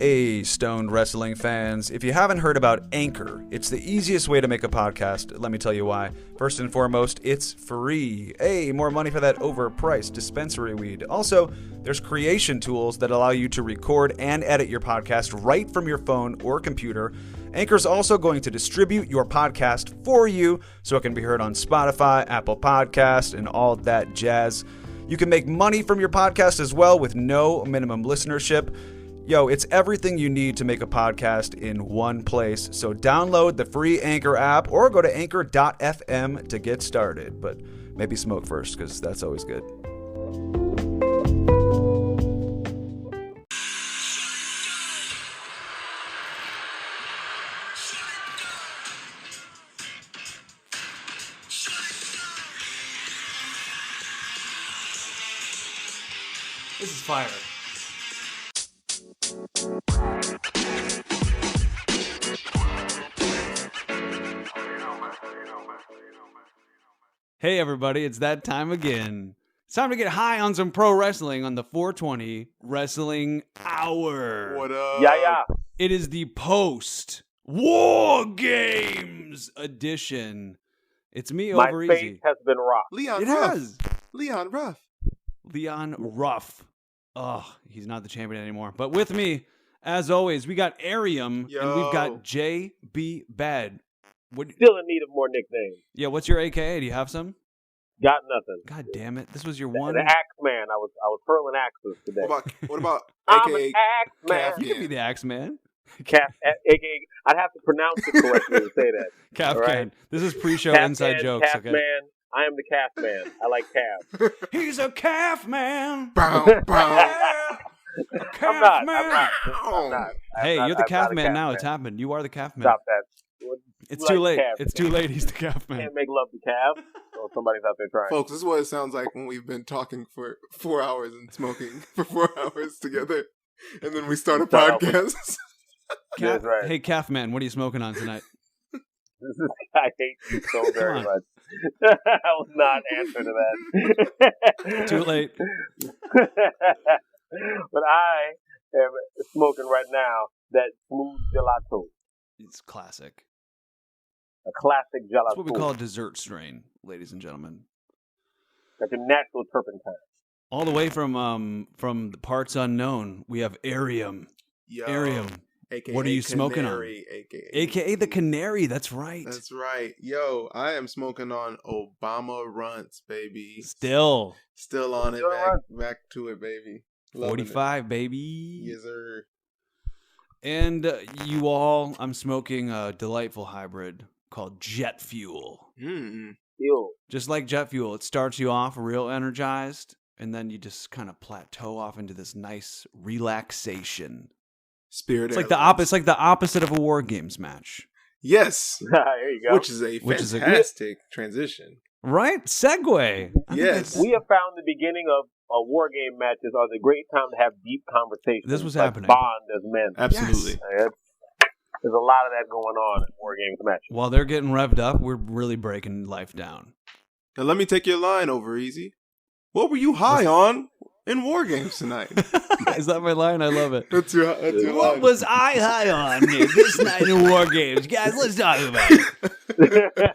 Hey, stoned wrestling fans. If you haven't heard about Anchor, it's the easiest way to make a podcast. Let me tell you why. First and foremost, it's free. Hey, more money for that overpriced dispensary weed. Also, there's creation tools that allow you to record and edit your podcast right from your phone or computer. Anchor's also going to distribute your podcast for you so it can be heard on Spotify, Apple Podcasts, and all that jazz. You can make money from your podcast as well with no minimum listenership. Yo, it's everything you need to make a podcast in one place. So download the free Anchor app or go to anchor.fm to get started. But maybe smoke first, because that's always good. This is fire. Hey everybody, it's that time again. It's time to get high on some pro wrestling on the 420 Wrestling Hour. What up? Yeah. It is the post War Games edition. It's me My over face easy. has been rocked. It has. Leon Ruff. Oh, he's not the champion anymore. But with me, as always, we got Arium and we've got JB Bad. Still in need of more nicknames. Yeah, what's your AKA? Do you have some? Got nothing. God damn it! This was your one. The Axe Man. I was hurling axes today. What about I'm AKA an Axe Man. Calf You could be the Axe Man. AKA. I'd have to pronounce it correctly to say that. Calf All Can. right? This is pre-show Calf inside Man, jokes. Calf Okay. Man. I am the Calf Man. I like calves. He's a calf man. Bow, bow. Yeah. Calf I'm man. not. Hey, I'm you're the not calf a man now. man. It's happened. You are the calf man. Stop that. It's You too like late. calves. It's too late. He's the calf man. Can't make love to calves. So somebody's out there trying. Folks, this is what it sounds like when we've been talking for 4 hours and smoking for 4 hours together. And then we start a podcast. Calf, That's right. Hey, calf man, what are you smoking on tonight? I hate you so very much. I will not answer to that. Too late. But I am smoking right now that smooth gelato. It's classic. A classic gelato. That's what we call a dessert strain, ladies and gentlemen. Like a natural turpentine. All the way from the parts unknown, we have Arium. Yo, Arium. AKA What are you smoking on? Canary, AKA the Canary, that's right. That's right. Yo, I am smoking on Obama Runts, baby. Still on it. Back to it, baby. Loving 45, it. baby. Yes, sir. And I'm smoking a delightful hybrid called Jet Fuel. Ew. Just like jet fuel, it starts you off real energized, and then you just kind of plateau off into this nice relaxation. Spirit. It's like the opposite of a War Games match. Yes. There you go. Which is a fantastic transition. Right? Segue. Yes. We have found the beginning of war game matches are the great time to have deep conversations. This was like happening. Bond as men. Absolutely. Yes. There's a lot of that going on in war games matches. While they're getting revved up, we're really breaking life down. Now let me take your line over, Easy. What were you high on in War Games tonight? Is that my line? I love it. That's your What line. was I high on this night in War Games? Guys, let's talk about it.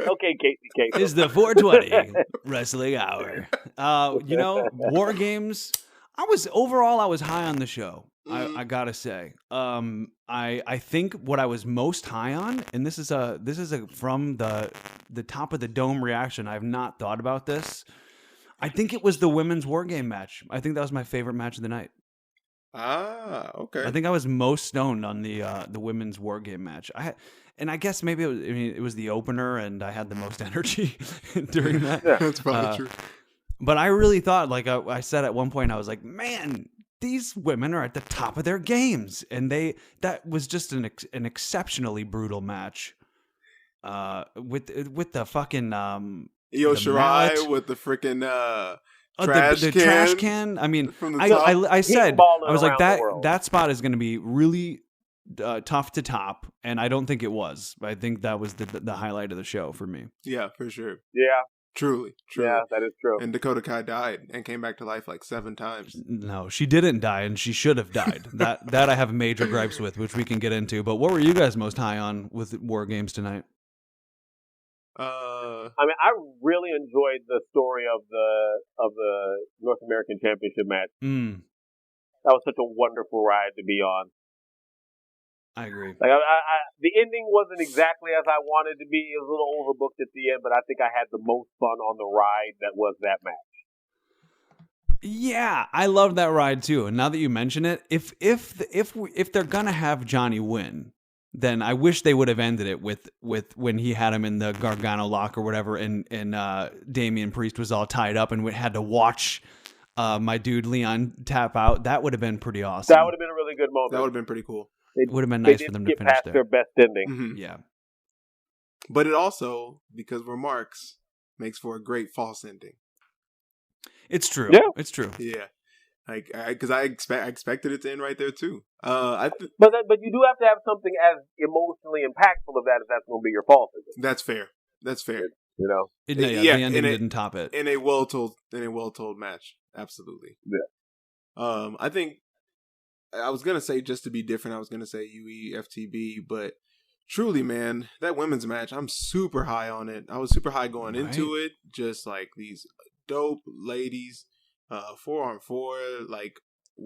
Okay, Casey. It's the 420 Wrestling Hour. War Games, I was high on the show. I gotta say, I think what I was most high on, and this is from the top of the dome reaction. I have not thought about this. I think it was the women's War Game match. I think that was my favorite match of the night. Ah, okay. I think I was most stoned on the women's War Game match. I guess maybe it was the opener, and I had the most energy during that. Yeah. That's probably true. But I really thought, like I said at one point, I was like, man, these women are at the top of their games, and that was just an exceptionally brutal match. With the fucking Io the Shirai mallet. with the freaking the trash can. I mean, from the top. I said, Balling I was like, around the world. that spot is going to be really tough to top, and I don't think it was. I think that was the highlight of the show for me. Yeah, for sure. Yeah. Truly. Yeah, that is true. And Dakota Kai died and came back to life like 7 times. No, she didn't die, and she should have died. That I have major gripes with, which we can get into. But what were you guys most high on with War Games tonight? I mean, I really enjoyed the story of the North American Championship match. That was such a wonderful ride to be on. I agree. Like the ending wasn't exactly as I wanted to be. It was a little overbooked at the end, but I think I had the most fun on the ride that was that match. Yeah, I loved that ride too. And now that you mention it, if they're gonna have Johnny win, then I wish they would have ended it with when he had him in the Gargano lock or whatever, and Damian Priest was all tied up and we had to watch my dude Leon tap out. That would have been pretty awesome. That would have been a really good moment. That would have been pretty cool. It would have been nice for them to finish past there. Their best ending. Mm-hmm. Yeah. But it also, because we're marks, makes for a great false ending. It's true. Yeah. It's true. Yeah. Like, because I expected it to end right there too. But you do have to have something as emotionally impactful of that if that's going to be your false ending. That's fair. You know. The ending didn't top it. In a well told match. Absolutely. Yeah. I think I was gonna say, just to be different, I was gonna say UE FTB, but truly, man, that women's match, I'm super high on it. I was super high going into it, just like these dope ladies, 4-on-4, like,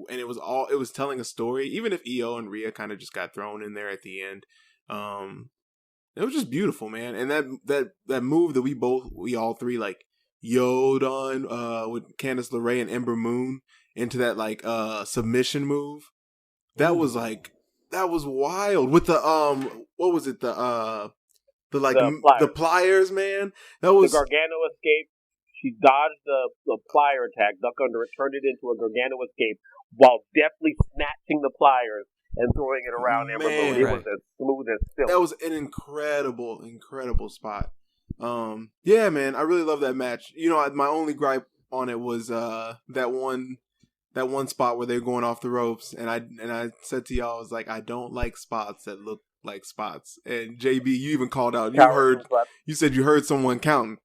and it was telling a story. Even if EO and Rhea kind of just got thrown in there at the end, it was just beautiful, man. And that move that we all three like yo'd on with Candice LeRae and Ember Moon into that like submission move. That was wild with the what was it, the pliers, man. That was the Gargano escape. She dodged the plier attack, duck under it, turned it into a Gargano escape while deftly snatching the pliers and throwing it around Ember Moon. It was as smooth as silk. That was an incredible spot. Yeah, man, I really love that match. You know, my only gripe on it was that one spot where they're going off the ropes, and I said to y'all, I was like, I don't like spots that look like spots. And JB, you even called out. You said you heard someone counting.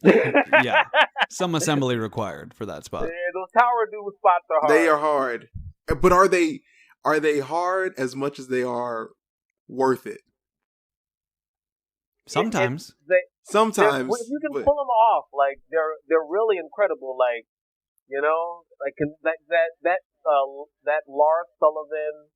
Yeah, some assembly required for that spot. Yeah, those Tower Dude spots are hard. They are hard, but are they hard as much as they are worth it? Sometimes. Sometimes. If you can pull them off, like they're really incredible. Like, you know, like that Lars Sullivan,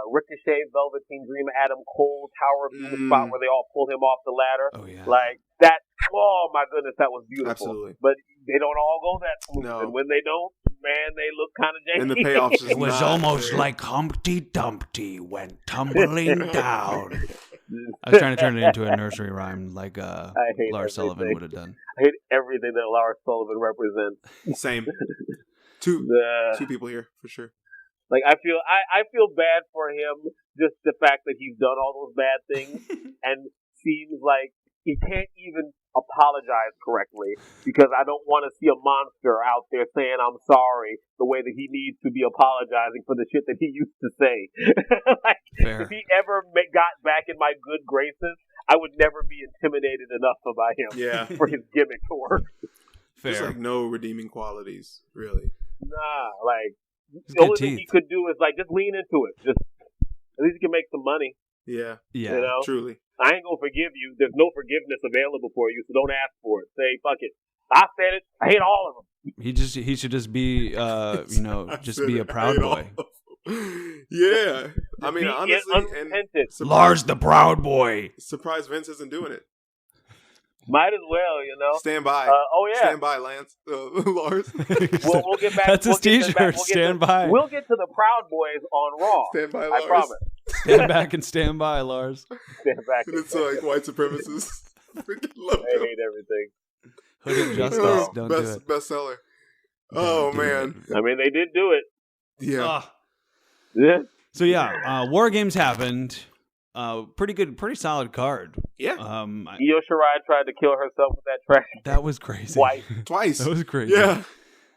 Ricochet, Velveteen Dream, Adam Cole, Tower Dude spot where they all pulled him off the ladder. Oh yeah. Like that. Oh my goodness, that was beautiful. Absolutely. But they don't all go that smooth. No. And when they don't, man, they look kind of janky. And the payoff's just it was almost like Humpty Dumpty went tumbling down. I was trying to turn it into a nursery rhyme like Lars Sullivan would have done. I hate everything that Lars Sullivan represents. Same. Two people here for sure. Like I feel bad for him, just the fact that he's done all those bad things and seems like he can't even apologize correctly, because I don't want to see a monster out there saying I'm sorry the way that he needs to be apologizing for the shit that he used to say. Like, if he ever got back in my good graces, I would never be intimidated enough by him for his gimmick to work. There's like no redeeming qualities, really. Nah, like the only thing he could do is like just lean into it. Just at least he can make some money. Yeah, you know? Truly. I ain't gonna forgive you. There's no forgiveness available for you, so don't ask for it. Say fuck it. I said it. I hate all of them. He should just be just be a proud boy. Yeah, I mean honestly, and Lars the Proud Boy. Surprised Vince isn't doing it. Might as well, you know. Stand by. Stand by, Lance. Lars. We'll get back. That's his T-shirt. Stand by. We'll get to the Proud Boys on Raw. Stand by, Lars. I promise. Stand back and stand by, Lars. Stand back. And it's like white supremacists. Freaking love I hate everything. Hood of Justice. Don't do it. Bestseller. Oh man. I mean, they did do it. Yeah. Yeah. So War Games happened. Pretty solid card. Yeah. Io Shirai tried to kill herself with that trash. That was crazy. Twice. That was crazy. Yeah.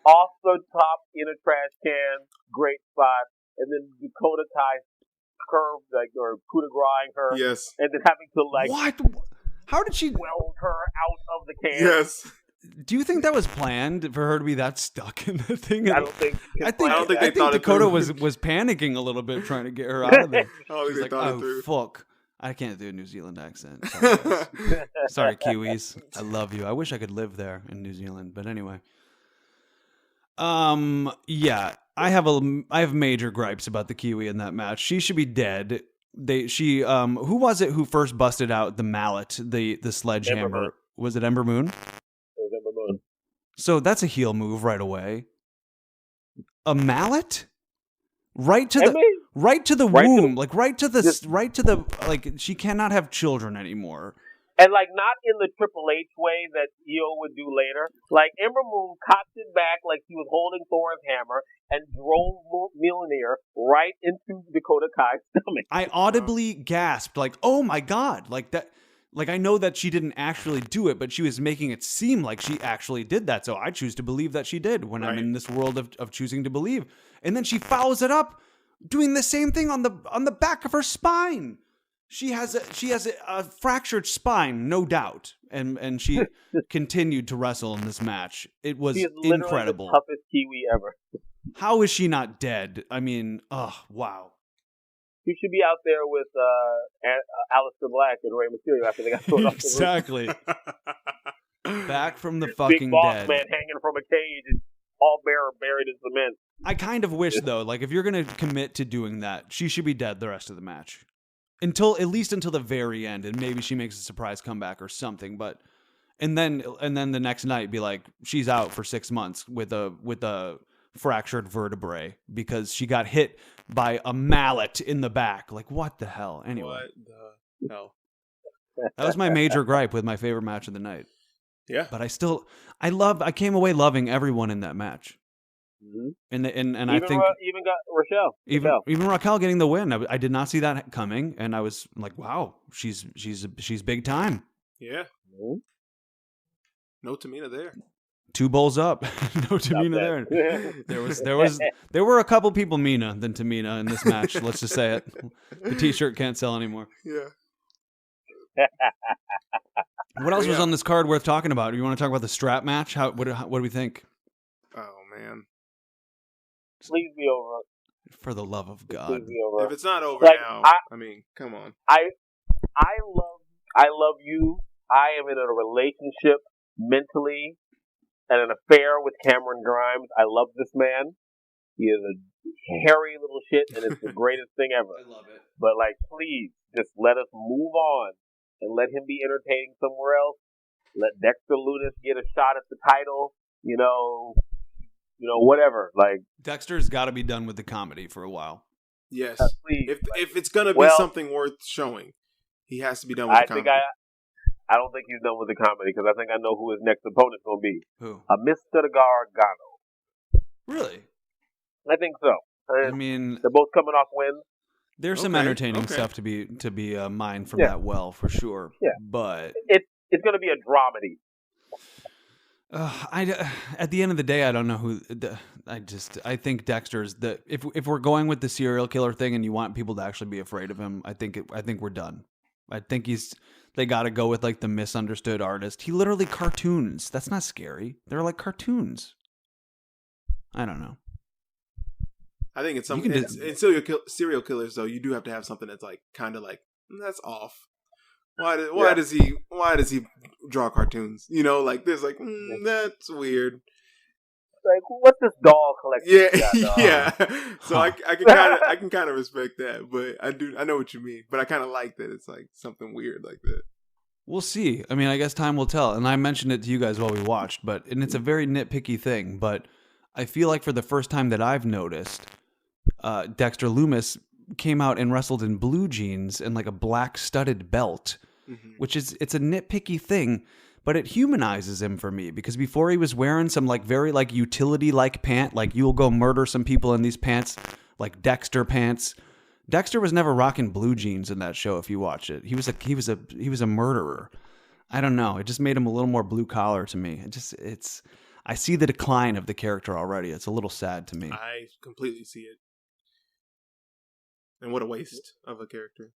Off the top in a trash can, great spot, and then Dakota Kai curved or coup de grace her. Yes. And then having to like what? How did she weld her out of the can. Yes. Do you think that was planned for her to be that stuck in the thing? I don't think. I don't think they thought it Dakota through. was panicking a little bit trying to get her out of there. I don't think She's they like, thought it oh through. fuck, I can't do a New Zealand accent. Sorry, guys. Sorry, Kiwis. I love you. I wish I could live there in New Zealand, but anyway. Yeah, I have major gripes about the Kiwi in that match. She should be dead. Who was it who first busted out the mallet, the sledgehammer? Was it Ember Moon? It was Ember Moon. So that's a heel move right away. A mallet? Right to the womb, she cannot have children anymore. And like not in the Triple H way that Io would do later. Like Ember Moon cocked it back like he was holding Thor's hammer and drove Mjolnir right into Dakota Kai's stomach. I audibly gasped, like, "Oh my god!" Like that. Like I know that she didn't actually do it, but she was making it seem like she actually did that. So I choose to believe that she did when I'm in this world of choosing to believe. And then she follows it up, doing the same thing on the back of her spine. She has a fractured spine, no doubt, and she continued to wrestle in this match. It was incredible. The toughest Kiwi ever. How is she not dead? I mean, wow. She should be out there with Aleister Black and Rey Mysterio after they got thrown off the roof. Exactly. Back from the fucking Big boss dead. man hanging from a cage and all buried in cement. I kind of wish though, like if you're gonna commit to doing that, she should be dead the rest of the match. At least until the very end, and maybe she makes a surprise comeback or something. But and then the next night, be like she's out for 6 months with a fractured vertebrae because she got hit by a mallet in the back. Like what the hell? Anyway, what the hell? That was my major gripe with my favorite match of the night. Yeah, but I came away loving everyone in that match. Mm-hmm. And even I think even got Raquel. Even Raquel getting the win. I did not see that coming, and I was like, "Wow, she's big time." Yeah. Mm-hmm. No Tamina there. 2 bowls up. No Tamina there. There were a couple people meaner than Tamina in this match. Let's just say it. The T-shirt can't sell anymore. Yeah. What else was on this card worth talking about? You want to talk about the strap match? What do we think? Oh man. Please be over. For the love of God. If it's not over now, I mean, come on. I love you. I am in a relationship mentally and an affair with Cameron Grimes. I love this man. He is a hairy little shit, and it's the greatest thing ever. I love it. But like, please, just let us move on and let him be entertaining somewhere else. Let Dexter Lumis get a shot at the title. You know, whatever. Like Dexter's got to be done with the comedy for a while. Yes. Please. If it's gonna be something worth showing, he has to be done with the comedy. I don't think he's done with the comedy because I think I know who his next opponent's gonna be. Who? Mr. Gargano. Really? I think so. I mean, they're both coming off wins. There's some entertaining stuff to be mined from that well for sure. Yeah. But it's gonna be a dramedy. At the end of the day, I don't know who. I think Dexter's the. If we're going with the serial killer thing, and you want people to actually be afraid of him, I think we're done. I think they got to go with like the misunderstood artist. He literally cartoons. That's not scary. They're like cartoons. I don't know. I think it's something. In serial killers, though, you do have to have something that's like kind of like that's off. Why does he draw cartoons? You know, like there's like that's weird. Like what's this doll collection? Yeah. So I can kind of respect that, but I know what you mean. But I kind of like that it's like something weird like that. We'll see. I mean, I guess time will tell. And I mentioned it to you guys while we watched, and it's a very nitpicky thing. But I feel like for the first time that I've noticed, Dexter Lumis came out and wrestled in blue jeans and like a black studded belt. Which it's a nitpicky thing, but it humanizes him for me because before he was wearing some like very like utility like pant, like you'll go murder some people in these pants, like Dexter pants. Dexter was never rocking blue jeans in that show. If you watch it, he was a murderer. I don't know. It just made him a little more blue collar to me. I see the decline of the character already. It's a little sad to me. I completely see it. And what a waste of a character.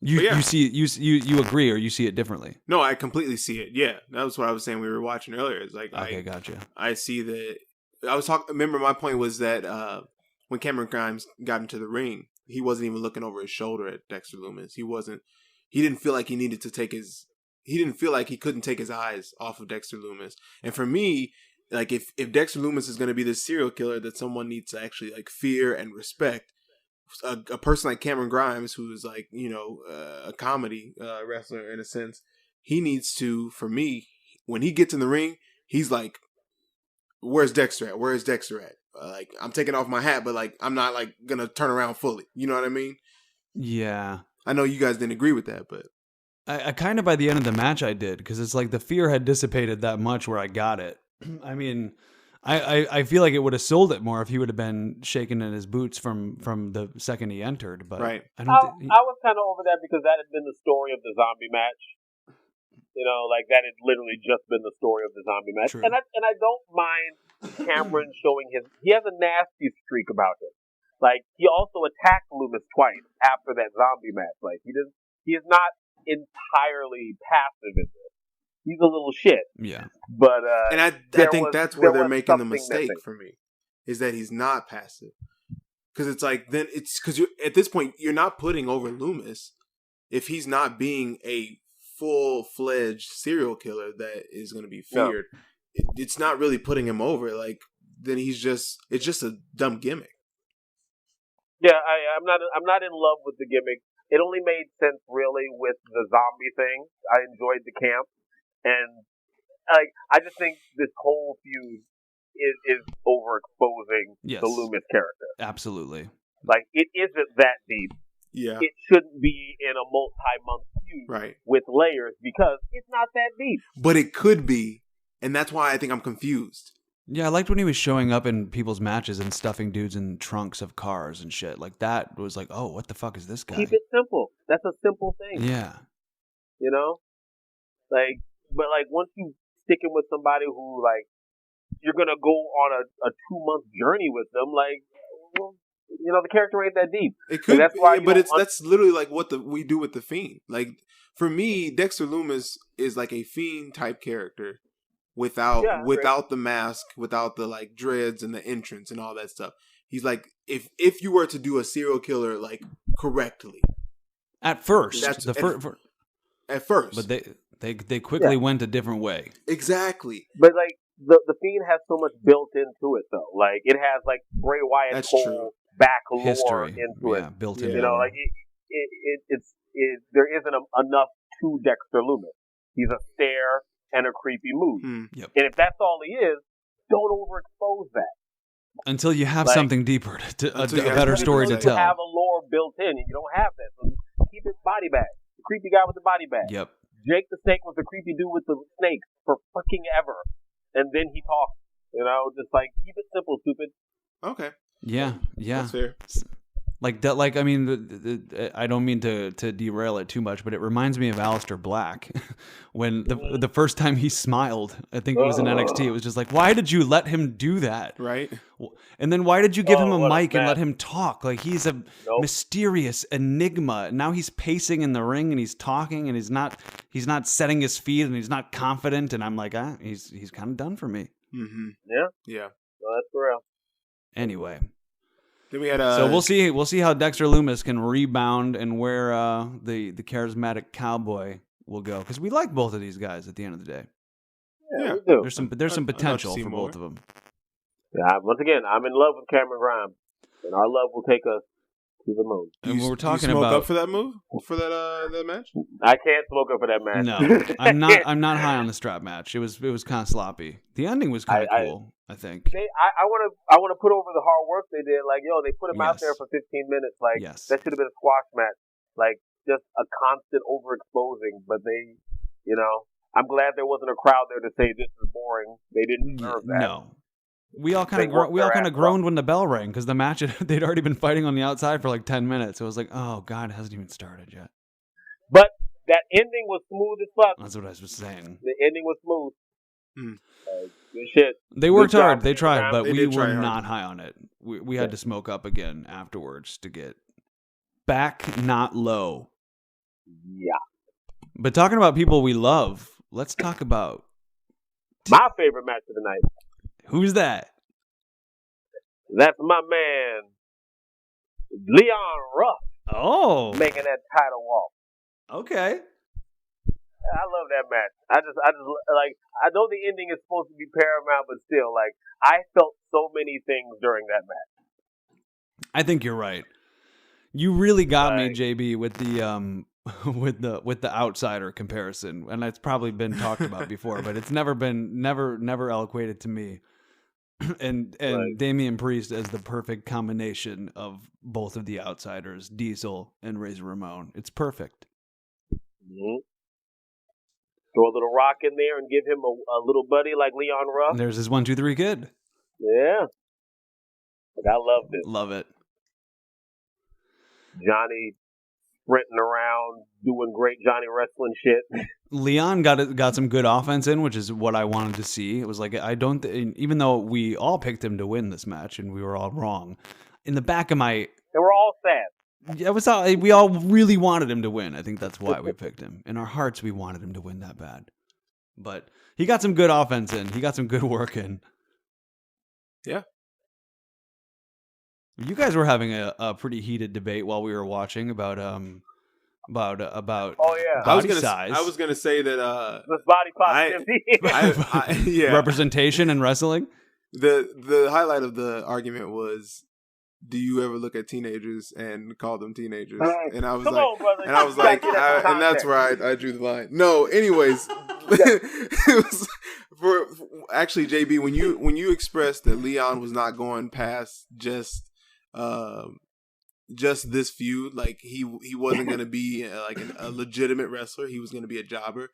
You see you agree or you see it differently? No, I completely see it. Yeah, that was what I was saying. We were watching earlier. It's like Okay, gotcha. I see that. I was talking. Remember, my point was that when Cameron Grimes got into the ring, he wasn't even looking over his shoulder at Dexter Lumis. He wasn't. He didn't feel like he needed to take his. He didn't feel like he couldn't take his eyes off of Dexter Lumis. And for me, like if Dexter Lumis is going to be this serial killer that someone needs to actually like fear and respect, a person like Cameron Grimes, who is like, you know, a comedy wrestler in a sense, he needs to, for me, when he gets in the ring, he's like, where's Dexter at? Where's Dexter at? Like, I'm taking off my hat, but like, I'm not like gonna turn around fully. You know what I mean? Yeah. I know you guys didn't agree with that, but I kind of by the end of the match I did, because it's like the fear had dissipated that much where I got it. I mean, I feel like it would have sold it more if he would have been shaking in his boots from the second he entered. But right. I was kind of over that because that had been the story of the zombie match. You know, like that had literally just been the story of the zombie match. True. And I don't mind Cameron showing he has a nasty streak about him. Like he also attacked Lumis twice after that zombie match. Like he is not entirely passive in this. He's a little shit. Yeah. But and I think that's where they're making the mistake for me, is that he's not passive. Because it's like, then it's because you at this point you're not putting over Lumis if he's not being a full-fledged serial killer that is going to be feared. No. It's not really putting him over. Like then it's just a dumb gimmick. Yeah, I'm not in love with the gimmick. It only made sense really with the zombie thing. I enjoyed the camp. And like, I just think this whole feud is overexposing the Lumis character. Absolutely. Like, it isn't that deep. Yeah. It shouldn't be in a multi-month feud with layers because it's not that deep. But it could be, and that's why I think I'm confused. Yeah, I liked when he was showing up in people's matches and stuffing dudes in trunks of cars and shit. Like, that was like, oh, what the fuck is this guy? Keep it simple. That's a simple thing. Yeah. You know? Like, but like once you stick in with somebody who like you're gonna go on a 2-month journey with them, like, well, you know, the character ain't that deep. It could, that's why. But that's literally like what we do with the Fiend. Like for me, Dexter Lumis is like a Fiend type character without the mask, without the like dreads and the entrance and all that stuff. He's like if you were to do a serial killer like correctly at first, at first, but they quickly went a different way. Exactly. But like the Fiend has so much built into it though. Like it has like Bray Wyatt's whole back lore history into it. Built in. You know, like it's there isn't enough to Dexter Lumis. He's a stare and a creepy move. Yep. And if that's all he is, don't overexpose that. Until you have something deeper, a better story to tell. You have a lore built in, and you don't have that. So keep it body bag. The creepy guy with the body bag. Yep. Jake the Snake was the creepy dude with the snakes for fucking ever. And then he talks. You know, just like, keep it simple, stupid. Okay. Yeah. That's fair. Like I mean, I don't mean to derail it too much, but it reminds me of Aleister Black when the first time he smiled. I think it was in NXT. It was just like, why did you let him do that? Right. And then why did you give him a mic and let him talk? Like he's a mysterious enigma. Now he's pacing in the ring and he's talking and he's not setting his feet and he's not confident. And I'm like, he's kind of done for me. Mm-hmm. Yeah. No, that's for real. Anyway. Then we had so we'll see how Dexter Lumis can rebound and where the charismatic cowboy will go, because we like both of these guys at the end of the day. Yeah, we do. There's some potential for both of them. Yeah, once again, I'm in love with Cameron Grimes, and our love will take us to the moon. And we're talking you smoke about up for that move for that match. I can't smoke up for that match. No, I'm not high on the strap match. It was kind of sloppy. The ending was kind of cool. I think. I want to put over the hard work they did. Like, they put him out there for 15 minutes. Like, that should have been a squash match. Like, just a constant overexposing. But they, I'm glad there wasn't a crowd there to say this is boring. They didn't deserve that. No. We all kind of groaned when the bell rang because the match they'd already been fighting on the outside for like 10 minutes. It was like, oh god, it hasn't even started yet. But that ending was smooth as fuck. That's what I was saying. The ending was smooth. Good shit. They worked hard. They tried, but we were not high on it. We had to smoke up again afterwards to get back, not low. Yeah. But talking about people we love, let's talk about My favorite match of the night. who's that? That's my man, Leon Ruff, Oh, making that title walk. okay. I love that match. I just like. I know the ending is supposed to be paramount, but still, like, I felt so many things during that match. I think you're right. You really got me, Like- JB, with the with the outsider comparison, and it's probably been talked about before, but it's never eloquated to me. And Right. Damian Priest as the perfect combination of both of the outsiders, Diesel and Razor Ramon. It's perfect. Mm-hmm. Throw a little rock in there and give him a little buddy like Leon Ruff. And there's his 1, 2, 3 kid. Yeah. Like, I loved it. Love it. Johnny sprinting around, doing great Johnny wrestling shit. Leon got some good offense in, which is what I wanted to see. It was like, even though we all picked him to win this match and we were all wrong, in the back of my, And we're all sad. we all really wanted him to win. I think that's why we picked him. In our hearts, we wanted him to win that bad. But he got some good offense in. He got some good work in. Yeah. You guys were having a pretty heated debate while we were watching about Oh yeah, body size. I was gonna say that this body positivity. yeah. representation in wrestling. The highlight of the argument was, do you ever look at teenagers and call them teenagers? And I was Come like, on, brother. and I was like, and that's where I drew the line. No, anyways, it was for actually, JB, when you expressed that Leon was not going past just this feud, like he wasn't going to be like a legitimate wrestler, he was going to be a jobber.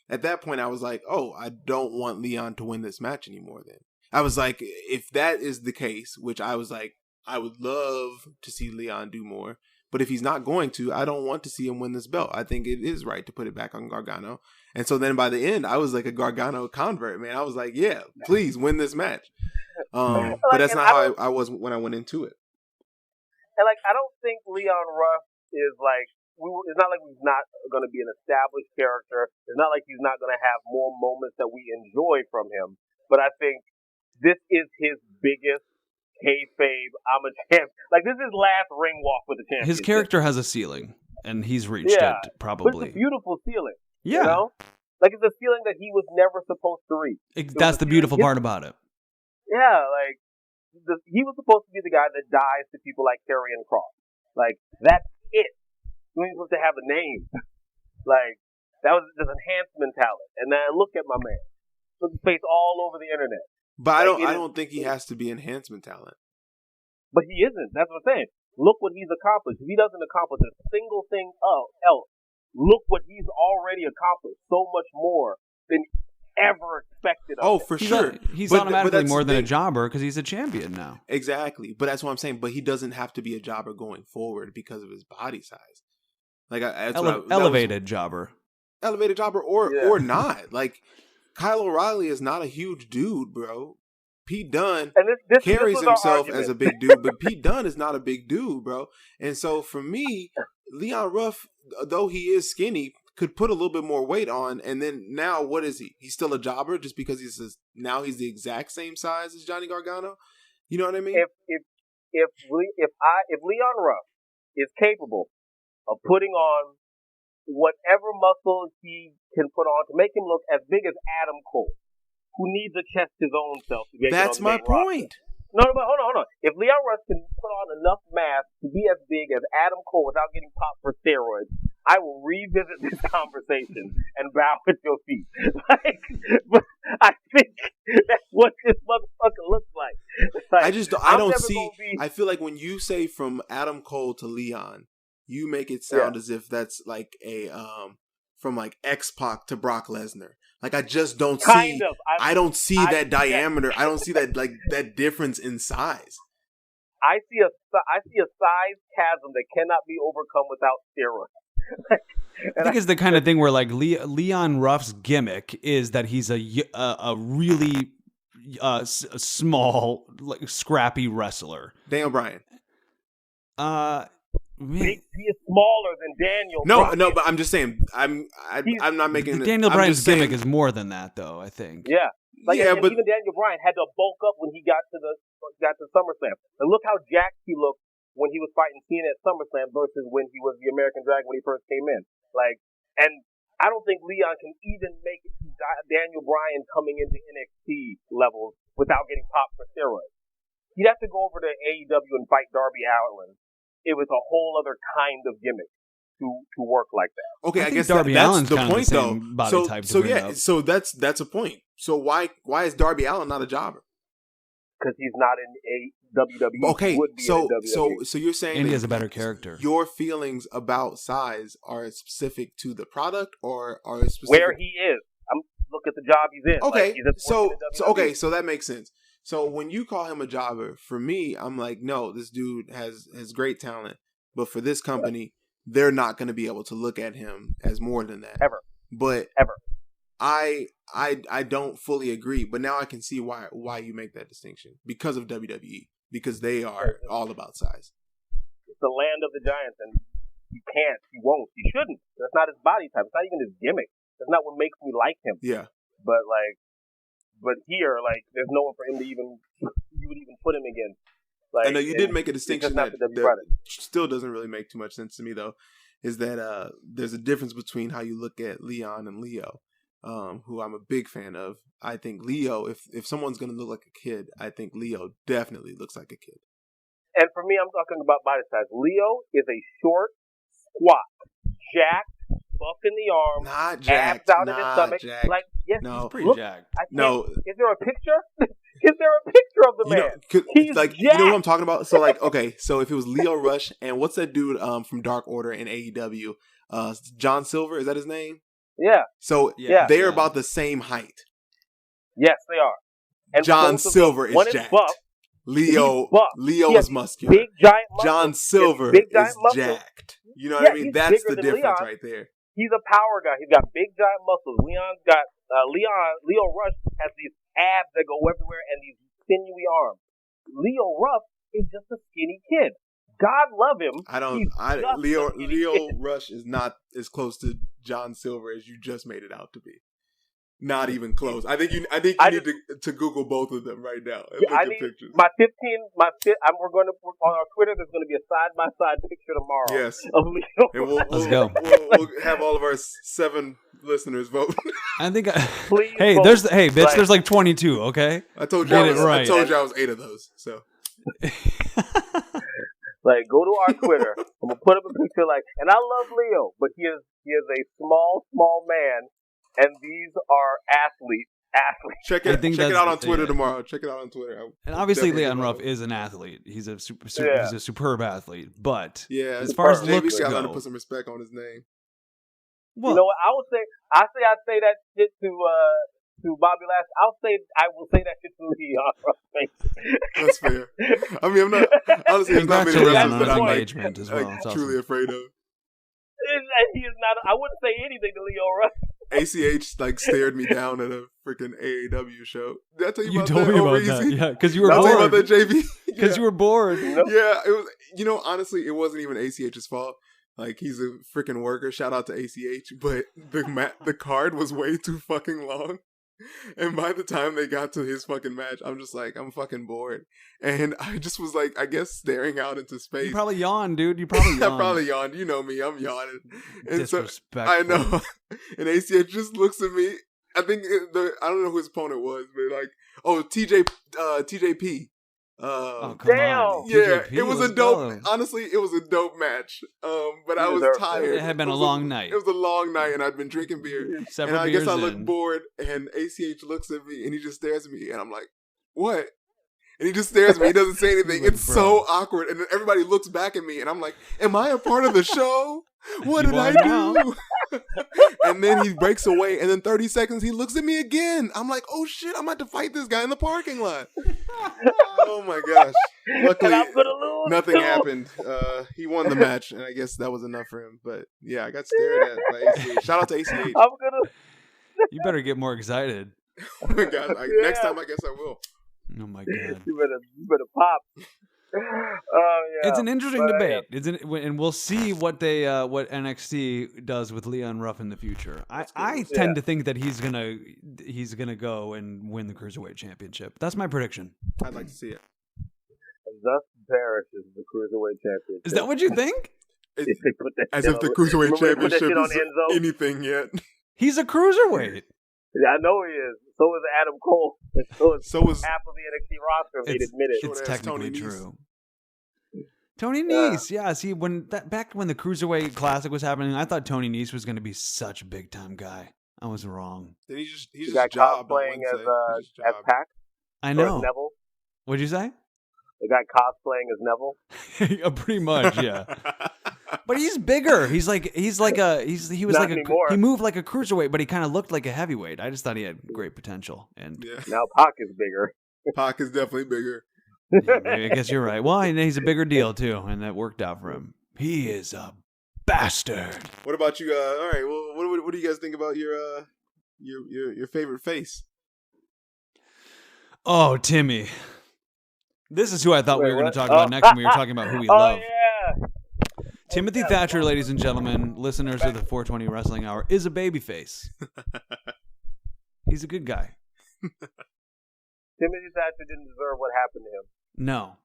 At that point, I was like, oh, I don't want Leon to win this match anymore. Then I was like, if that is the case, which I was like, I would love to see Leon do more. But if he's not going to, I don't want to see him win this belt. I think it is right to put it back on Gargano. And so then by the end, I was like a Gargano convert, man. I was like, yeah, please win this match. But that's not how I was when I went into it. And like, I don't think Leon Ruff is like, it's not like he's not going to be an established character. It's not like he's not going to have more moments that we enjoy from him. But I think this is his biggest kayfabe. I'm a champ. Like, this is his last ring walk with the championship. His character has a ceiling, and he's reached it probably. But it's a beautiful ceiling. Yeah, you know? Like, it's a ceiling that he was never supposed to reach. That's the beautiful part about it. Yeah, like, he was supposed to be the guy that dies to people like Karrion Kross. Like, that's it. He was supposed to have a name. Like, that was just enhancement talent. And then look at my man. Look his face all over the internet. But like, I don't think he has to be enhancement talent. But he isn't. That's what I'm saying. Look what he's accomplished. If he doesn't accomplish a single thing else, look what he's already accomplished. So much more than ever expected of him. For sure. He's automatically more than a jobber because he's a champion now. Exactly. But that's what I'm saying. But he doesn't have to be a jobber going forward because of his body size. Like elevated jobber. Elevated jobber or not. Like, Kyle O'Reilly is not a huge dude, bro. Pete Dunne carries himself as a big dude, but Pete Dunne is not a big dude, bro. And so for me, Leon Ruff, though he is skinny, could put a little bit more weight on. And then now, what is he? He's still a jobber just because he's the exact same size as Johnny Gargano. You know what I mean? If Leon Ruff is capable of putting on whatever muscle he can put on to make him look as big as Adam Cole, who needs a chest his own self to get That's on the my point. No, but hold on. If Leon Ruff can put on enough mass to be as big as Adam Cole without getting popped for steroids, I will revisit this conversation and bow at your feet. But I think that's what this motherfucker looks like. I don't see. I feel like when you say from Adam Cole to Leon, you make it sound as if that's like a from like X-Pac to Brock Lesnar. Like, I just don't see. I don't see that diameter. I don't see that that difference in size. I see a size chasm that cannot be overcome without steroids. I think it's the kind of thing where like Leon Ruff's gimmick is that he's a really small, like, scrappy wrestler. Daniel Bryan. He is smaller than Daniel. No, but I'm just saying. I'm not making. Daniel Bryan's gimmick is more than that, though. I think. Yeah. But even Daniel Bryan had to bulk up when he got to SummerSlam. And look how jacked he looked when he was fighting Cena at SummerSlam versus when he was the American Dragon when he first came in. And I don't think Leon can even make it to Daniel Bryan coming into NXT levels without getting popped for steroids. He'd have to go over to AEW and fight Darby Allin. It was a whole other kind of gimmick to work like that. Okay, I guess Darby that's Allin's the kind of point, the same though. body type to bring up. So that's a point. So why is Darby Allin not a jobber? Because he's not in a WWE. Okay, so you're saying and he has a better character. Your feelings about size are specific to the product, or are specific where he is? Look at the job he's in. Okay, he's so that makes sense. So when you call him a jobber, for me, I'm like, no, this dude has great talent, but for this company, they're not going to be able to look at him as more than that ever. But ever. I don't fully agree, but now I can see why you make that distinction because of WWE, because they are all about size. It's the land of the giants, and he can't, he won't, he shouldn't. That's not his body type. It's not even his gimmick. That's not what makes me like him. Yeah. But here, there's no one for him to even you would even put him against. I know you did make a distinction that still doesn't really make too much sense to me, though, is that there's a difference between how you look at Leon and Leo. Who I'm a big fan of. I think Leo, if someone's going to look like a kid, I think Leo definitely looks like a kid. And for me, I'm talking about body size. Leo is a short, squat, jacked, buff in the arm, not jacked, abs out of his stomach. Jacked. Yes, no, he's pretty jacked. No, is there a picture? Is there a picture of the man? He's jacked. You know what I'm talking about? So okay, so if it was Leo Rush and what's that dude from Dark Order in AEW? John Silver, is that his name? Yeah. So they're about the same height. Yes, they are. And John Silver is jacked. Buff. Leo is muscular. Big giant muscles. John Silver is jacked. You know what I mean? That's the difference right there. He's a power guy. He's got big giant muscles. Leon's got Leo Rush has these abs that go everywhere and these sinewy arms. Leo Rush is just a skinny kid. God love him. Leo Rush is not as close to John Silver as you just made it out to be. Not even close. I think you need to Google both of them right now. And look at pictures. We're going to on our Twitter. There's going to be a side by side picture tomorrow. Yes. Of Leo. And let's go. We'll have all of our 7 listeners vote. I think. Please vote. Bitch. There's like 22. Okay. I told you. I told you I was 8 of those. So. Go to our Twitter. I'm gonna put up a picture. And I love Leo, but he is a small man, and these are athletes. Check it out on Twitter tomorrow. Check it out on Twitter. And obviously, Leon Ruff is an athlete. He's a he's a superb athlete. But as far as looks go, go, put some respect on his name. Well, you know what? I'd say that shit to Bobby Lashley. I will say that shit to Leon Ruff. That's fair. I mean, I'm not honestly. There's not many wrestlers that I'm engagement as well. Truly afraid of. He is not. I wouldn't say anything to Leo Ruff. ACH stared me down at a freaking AAW show. Did I tell you about that? You told me about that. Yeah, because you were bored. bored. Tell you about that, JV? Because you were bored. Nope. Yeah, it was. Honestly, it wasn't even ACH's fault. He's a freaking worker. Shout out to ACH. But the card was way too fucking long. And by the time they got to his fucking match, I'm just I'm fucking bored. And I just was I guess staring out into space. You probably yawned, dude. You probably yawned. I probably yawned. You know me. I'm yawning. And disrespectful. I know. And ACH just looks at me. I think I don't know who his opponent was, but TJP. Come damn. on. Yeah, TJP, it was a dope. Honestly, it was a dope match. But I was tired. It had been a long night. It was a long night, and I'd been drinking beer. And I guess I looked bored, and ACH looks at me, and he just stares at me, and I'm like, "What?" And he just stares at me. He doesn't say anything. It's so awkward, and then everybody looks back at me, and I'm like, "Am I a part of the show? What did I do?" And then he breaks away, and then 30 seconds, he looks at me again. I'm like, "Oh shit! I'm about to fight this guy in the parking lot." Oh my gosh! Luckily, nothing happened. He won the match, and I guess that was enough for him. But yeah, I got stared at by ACH. Shout out to ACH. You better get more excited. Oh my god! Next time, I guess I will. Oh my god! You better pop. Oh yeah, It's an interesting but, debate. And we'll see what what NXT does with Leon Ruff in the future. I tend to think that he's gonna go and win the Cruiserweight Championship. That's my prediction. I'd like to see it. Dustin Parrish is the Cruiserweight Champion. Is that what you think? As if the Cruiserweight Championship is Enzo? anything yet. He's a cruiserweight. Yeah, I know he is. So is Adam Cole. So is half of the NXT roster. They'd admit it. It's technically true. Tony Nese, yeah. See, back when the Cruiserweight Classic was happening, I thought Tony Nese was going to be such a big time guy. I was wrong. Then he just got jobbed cosplaying as Pac. I know. Neville. What'd you say? The guy cosplaying as Neville. Pretty much, yeah. But he's bigger. He moved like a cruiserweight, but he kind of looked like a heavyweight. I just thought he had great potential. And now Pac is bigger. Pac is definitely bigger. Yeah, I guess you're right. Well, he's a bigger deal too, and that worked out for him. He is a bastard. What about you? All right. Well, what do you guys think about your favorite face? Oh, Timmy. This is who I thought we were going to talk about next when we were talking about who we love. Yeah. Timothy Thatcher, ladies and gentlemen, listeners of the 420 Wrestling Hour, is a babyface. He's a good guy. Timothy Thatcher didn't deserve what happened to him. No.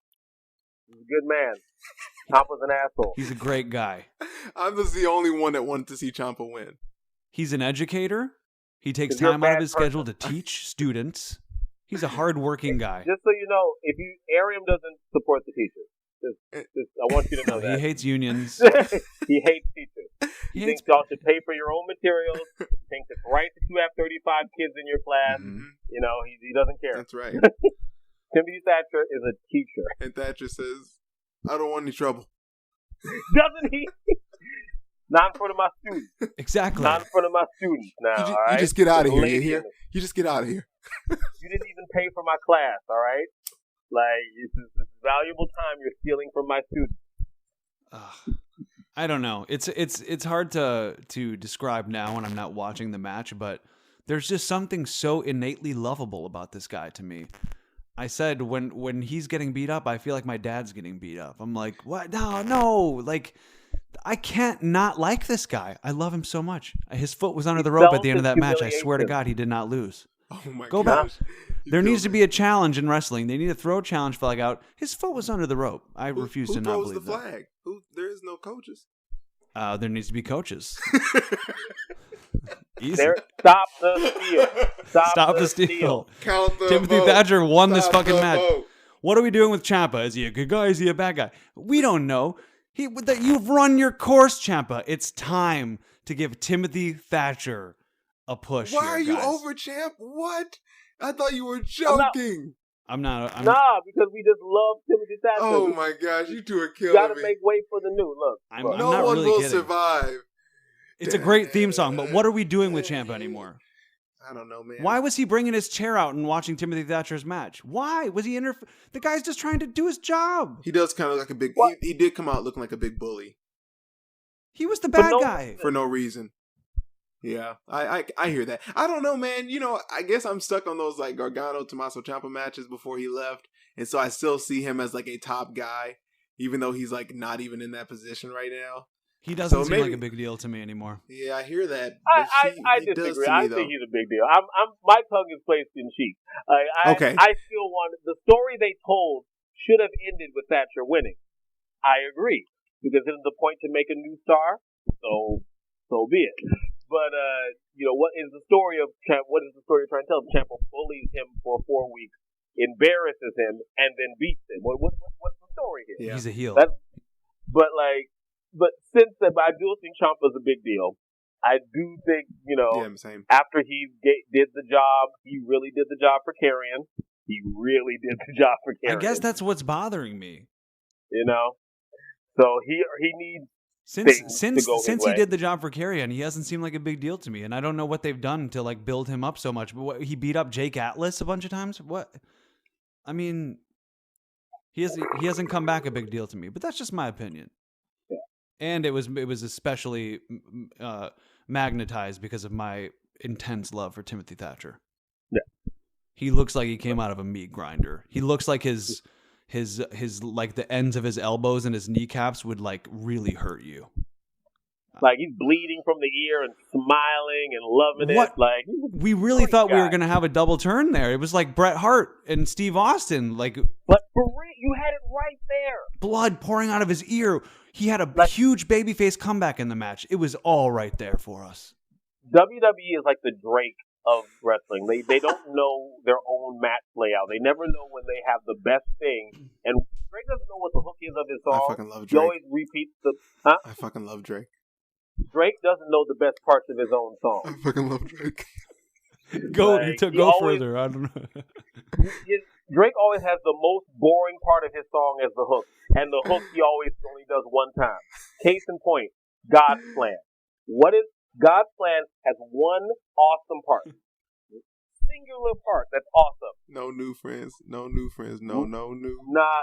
He's a good man. Ciampa's an asshole. He's a great guy. I was the only one that wanted to see Ciampa win. He's an educator. He takes time out of his schedule to teach students. He's a hard-working guy. Just so you know, Arium doesn't support the teachers. I want you to know that. He hates unions. He hates teachers. He thinks y'all should pay for your own materials. He thinks it's right that you have 35 kids in your class. Mm-hmm. You know, he doesn't care. That's right. Timothy Thatcher is a teacher. And Thatcher says, I don't want any trouble. Doesn't he? Not in front of my students. Exactly. Not in front of my students now, all right? You just get out of here. You hear? You just get out of here. You didn't even pay for my class, all right? Like, this valuable time you're stealing from my students. I don't know. It's hard to describe now when I'm not watching the match, but there's just something so innately lovable about this guy to me. I said when he's getting beat up, I feel like my dad's getting beat up. I'm like, what? No. Like, I can't not like this guy. I love him so much. His foot was under the rope at the end of that match. I swear to God, he did not lose. Oh my Go back. There needs to be a challenge in wrestling. They need to throw a challenge flag out. His foot was under the rope. I refuse to not believe that. Who throws the flag? There is no coaches. There needs to be coaches. Easy. Stop the steal. Stop the steal. Count the Timothy vote. Thatcher won this Stop fucking the match. vote. What are we doing with Ciampa? Is he a good guy? Is he a bad guy? We don't know. You've run your course, Ciampa. It's time to give Timothy Thatcher a push. Why are you guys. over, champ? What? I thought you were joking. I'm not. Nah, because we just love Timothy Thatcher. Oh my gosh, you two are killing me. You gotta me. make way for the new. Look, I'm no not one really will kidding. survive. It's a great theme song, but what are we doing with Ciampa anymore? I don't know, man. Why was he bringing his chair out and watching Timothy Thatcher's match? Why was he The guy's just trying to do his job. He does kind of like a big. He did come out looking like a big bully. He was the bad guy for no reason. Yeah, I hear that. I don't know, man. You know, I guess I'm stuck on those like Gargano Tommaso Ciampa matches before he left, and so I still see him as like a top guy, even though he's like not even in that position right now. He doesn't seem like a big deal to me anymore. Yeah, I hear that. I disagree. I think he's a big deal. My tongue is placed in cheek. Okay. I still want the story they told should have ended with Thatcher winning. I agree, because it is the point to make a new star. So be it. But what is the story of Champ? What is the story you're trying to tell? Ciampa bullies him for 4 weeks, embarrasses him, and then beats him. What's the story here? Yeah. He's a heel. But since then, I do think Ciampa's a big deal. I do think, after he did the job, he really did the job for Karrion. He really did the job for Karrion. I guess that's what's bothering me. So he needs since he did the job for Karrion, he hasn't seemed like a big deal to me, and I don't know what they've done to like build him up so much. But he beat up Jake Atlas a bunch of times. What? I mean, he hasn't come back a big deal to me, but that's just my opinion. And it was especially magnetized because of my intense love for Timothy Thatcher. Yeah, he looks like he came out of a meat grinder. He looks like his his like the ends of his elbows and his kneecaps would like really hurt you. Like he's bleeding from the ear and smiling and loving What? it. Like We really thought we were guy. going to have a double turn there. It was like Bret Hart and Steve Austin, like But for real, you had it right there. blood pouring out of his ear. He had a huge babyface comeback in the match. It was all right there for us. WWE is like the Drake of wrestling. They don't know their own match layout. They never know when they have the best thing. And Drake doesn't know what the hook is of his song. I fucking love He Drake. always repeats the. Huh? I fucking love Drake. Drake doesn't know the best parts of his own song. I fucking love Drake. Go Like, go always- further. I don't know. Drake always has the most boring part of his song as the hook, and the hook he always only does one time. Case in point, God's Plan. What is God's Plan? Has one awesome part, singular part that's awesome. No new friends. No new friends. No new. Nah,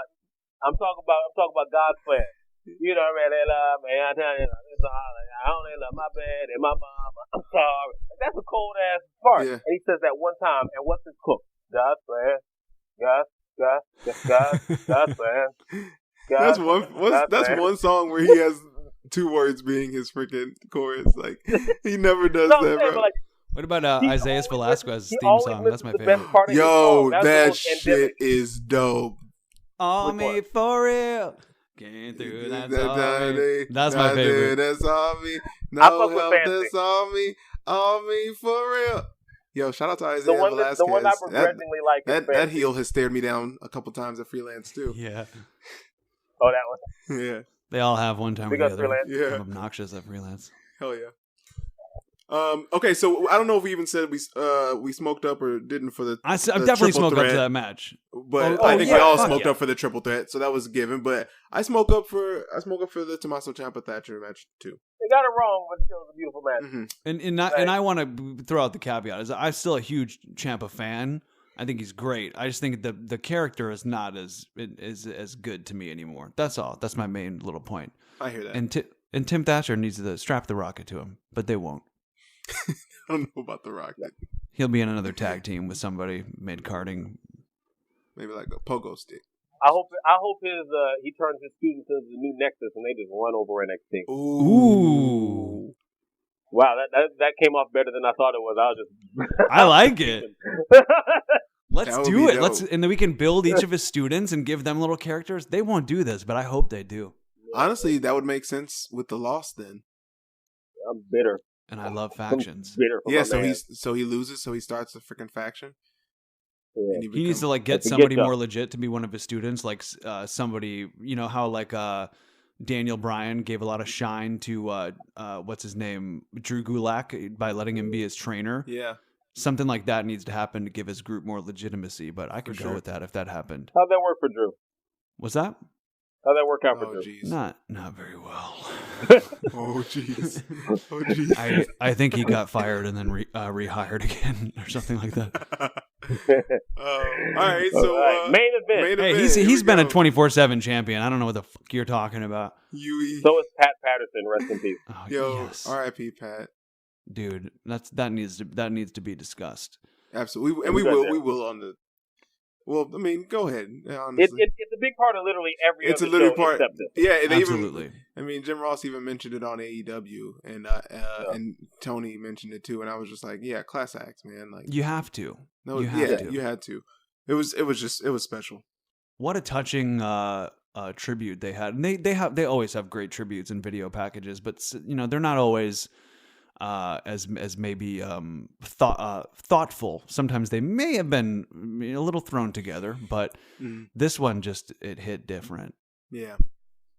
I'm talking about God's Plan. You don't really love me. I tell you, I only love my bed and my mama. I'm sorry. That's a cold ass part. Yeah. And he says that one time. And what's his hook? God's Plan. God's Plan. That's one. That's plan. one song where he has 2 words being his freaking chorus. Like he never does No, I'm that, saying, bro. but like, What about he Isaiah always Velasquez's he theme always song? That's misses my the favorite. best part of his Yo, song. That's the that most shit endemic. is dope. On Which me one? for real. Came through, that's all me. That's my That's favorite. That's all me. I No fuck with help, Fancy. that's all me for real. Yo, shout out to The Isaiah one Velasquez. the one I begrudgingly like is that Fancy. heel has stared me down a couple times at freelance too. Yeah. Oh, that one. Yeah, They all have one time or Big the up other. Freelance. yeah, I'm obnoxious at freelance. hell yeah. Okay, so I don't know if we even said we smoked up or didn't for the. I've the definitely triple smoked up threat. to that match. But Oh, I think yeah, we all fuck smoked yeah. up for the triple threat, so that was a given. But I smoke up for the Tommaso Ciampa Thatcher match too. They got it wrong, but still, it's a beautiful match. Mm-hmm. And I want to throw out the caveat is I'm still a huge Ciampa fan. I think he's great. I just think the character is not as good to me anymore. That's all. That's my main little point. I hear that. And Tim Thatcher needs to strap the rocket to him, but they won't. I don't know about the Rocket. He'll be in another tag team with somebody mid-carding. Maybe like a pogo stick. I hope his he turns his students into the new Nexus and they just run over NXT. Ooh. Wow, that came off better than I thought it was. I was just I like it. Let's That would do be it. dope. And then we can build each of his students and give them little characters. They won't do this, but I hope they do. Honestly, that would make sense with the loss then. I'm bitter. And I love I'm factions. bitter for Yeah, my man. so he loses, so he starts a freaking faction. Yeah. And He needs to becomes- like get That's a somebody get-go. more legit to be one of his students, like somebody, you know how like Daniel Bryan gave a lot of shine to what's his name, Drew Gulak, by letting him be his trainer. Yeah. Something like that needs to happen to give his group more legitimacy. But I could For go sure. with that if that happened. How'd that work for Drew? Was that How'd that work out for Oh Drew? jeez. not very well? Oh jeez. Oh jeez. I think he got fired and then rehired again or something like that. All right. So All right, main event. Hey, he's been a 24/7 champion. I don't know what the fuck you're talking about. Yui. So is Pat Patterson. Rest in peace. Oh, Yo, yes. R.I.P. Pat. Dude, that needs to be discussed. Absolutely, and We we got will. that. We will on the. Well, I mean, go ahead. It's Honestly, a big part of literally every it's a other little show part. except this. Yeah, they Absolutely. even. I mean, Jim Ross even mentioned it on AEW, and Tony mentioned it too, and I was just like, yeah, class acts, man. Like, You have to. no, you yeah, have to. you had to. It was special. What a touching tribute they had. And they always have great tributes and video packages, but you know, they're not always as maybe thoughtful. Sometimes they may have been a little thrown together, but this one just it hit different. Yeah,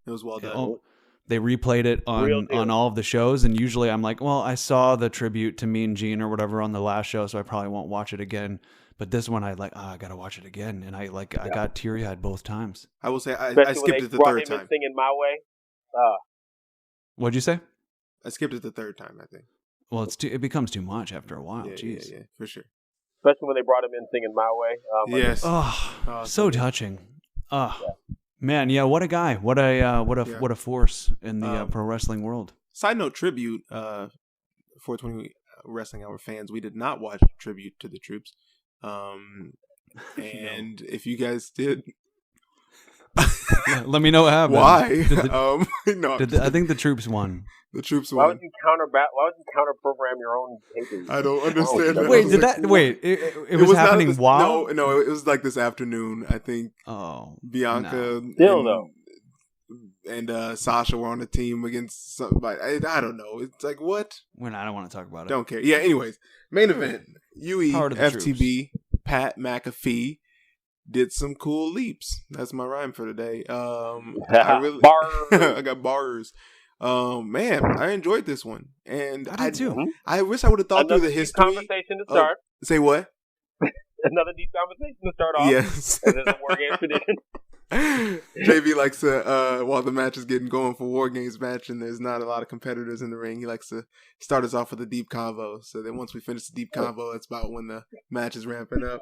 it was well done. Oh, they replayed it Real deal. on all of the shows, and usually I'm like, well, I saw the tribute to Mean Gene or whatever on the last show, so I probably won't watch it again. But this one, I gotta watch it again, and I got teary eyed both times. I will say I Especially when skipped they it the brought third him in time. singing My Way. What'd you say? I skipped it the third time. I think. Well, it becomes too much after a while. Yeah, Jeez. yeah, for sure. Especially when they brought him in singing My Way. Yes. Oh, Oh, so touching. Man, yeah, what a guy. What a force in the pro wrestling world. Side note tribute, 420 Wrestling Hour fans, we did not watch Tribute to the Troops. And if you guys did, Let me know what happened. Why? No, I think the troops won. the troops Why won. would you counter program your own papers? I don't understand that. Wait, it was happening while? No, it was like this afternoon. I think Bianca and Sasha were on the team against somebody. I don't know. It's like, what? I don't want to talk about it. Don't care. Yeah, anyways. Main event. UE, FTB, Pat McAfee did some cool leaps. That's my rhyme for today. I got bars. Man, I enjoyed this one. And I did too. I wish I would have thought through the history. Conversation to start. Say what? Another deep conversation to start off. Yes. This is a War Games tradition. JB likes to, while the match is getting going for War Games match and there's not a lot of competitors in the ring, he likes to start us off with a deep convo. So then once we finish the deep convo, that's about when the match is ramping up.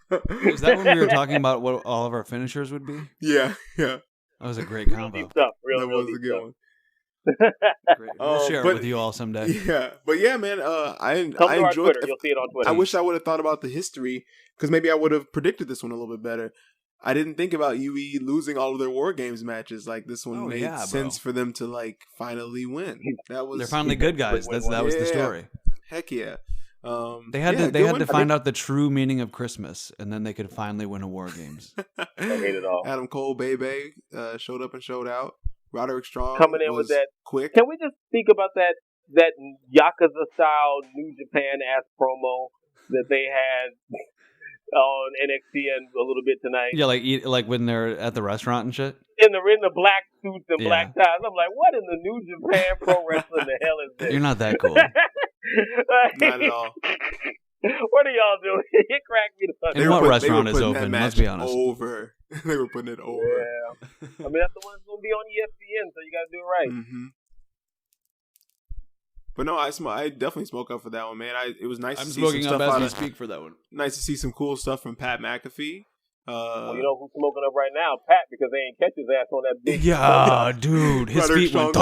Was that when we were talking about what all of our finishers would be? Yeah. That was a great Real combo. deep stuff. That was a good one. Great. We'll share it with you all someday. Yeah, but yeah, man, I Come enjoyed. to our Twitter. You'll see it on Twitter. I wish I would have thought about the history because maybe I would have predicted this one a little bit better. I didn't think about UE losing all of their War Games matches. Like this one made sense for them to like finally win. They're finally good guys. That was the story. Heck yeah. They had to find out the true meaning of Christmas, and then they could finally win a War Games. I hate it all. Adam Cole, Bebe, showed up and showed out. Roderick Strong coming in with that quick. Can we just speak about that Yakuza style New Japan ass promo that they had on NXT and a little bit tonight? Yeah, like when they're at the restaurant and shit. In the black suits and black ties. I'm like, what in the New Japan pro wrestling the hell is this? You're not that cool. Not at all. What are y'all doing? It cracked me the fuck. And what restaurant is open? Let's be honest. They were putting it over. Yeah. I mean, that's the one that's going to be on ESPN, so you got to do it right. Mm-hmm. But no, I definitely spoke up for that one, man. It was nice to see some stuff I'm smoking up as we speak for that one. Nice to see some cool stuff from Pat McAfee. Well, you know who's smoking up right now? Pat, because they ain't catch his ass on that big... Yeah, dude. His feet went...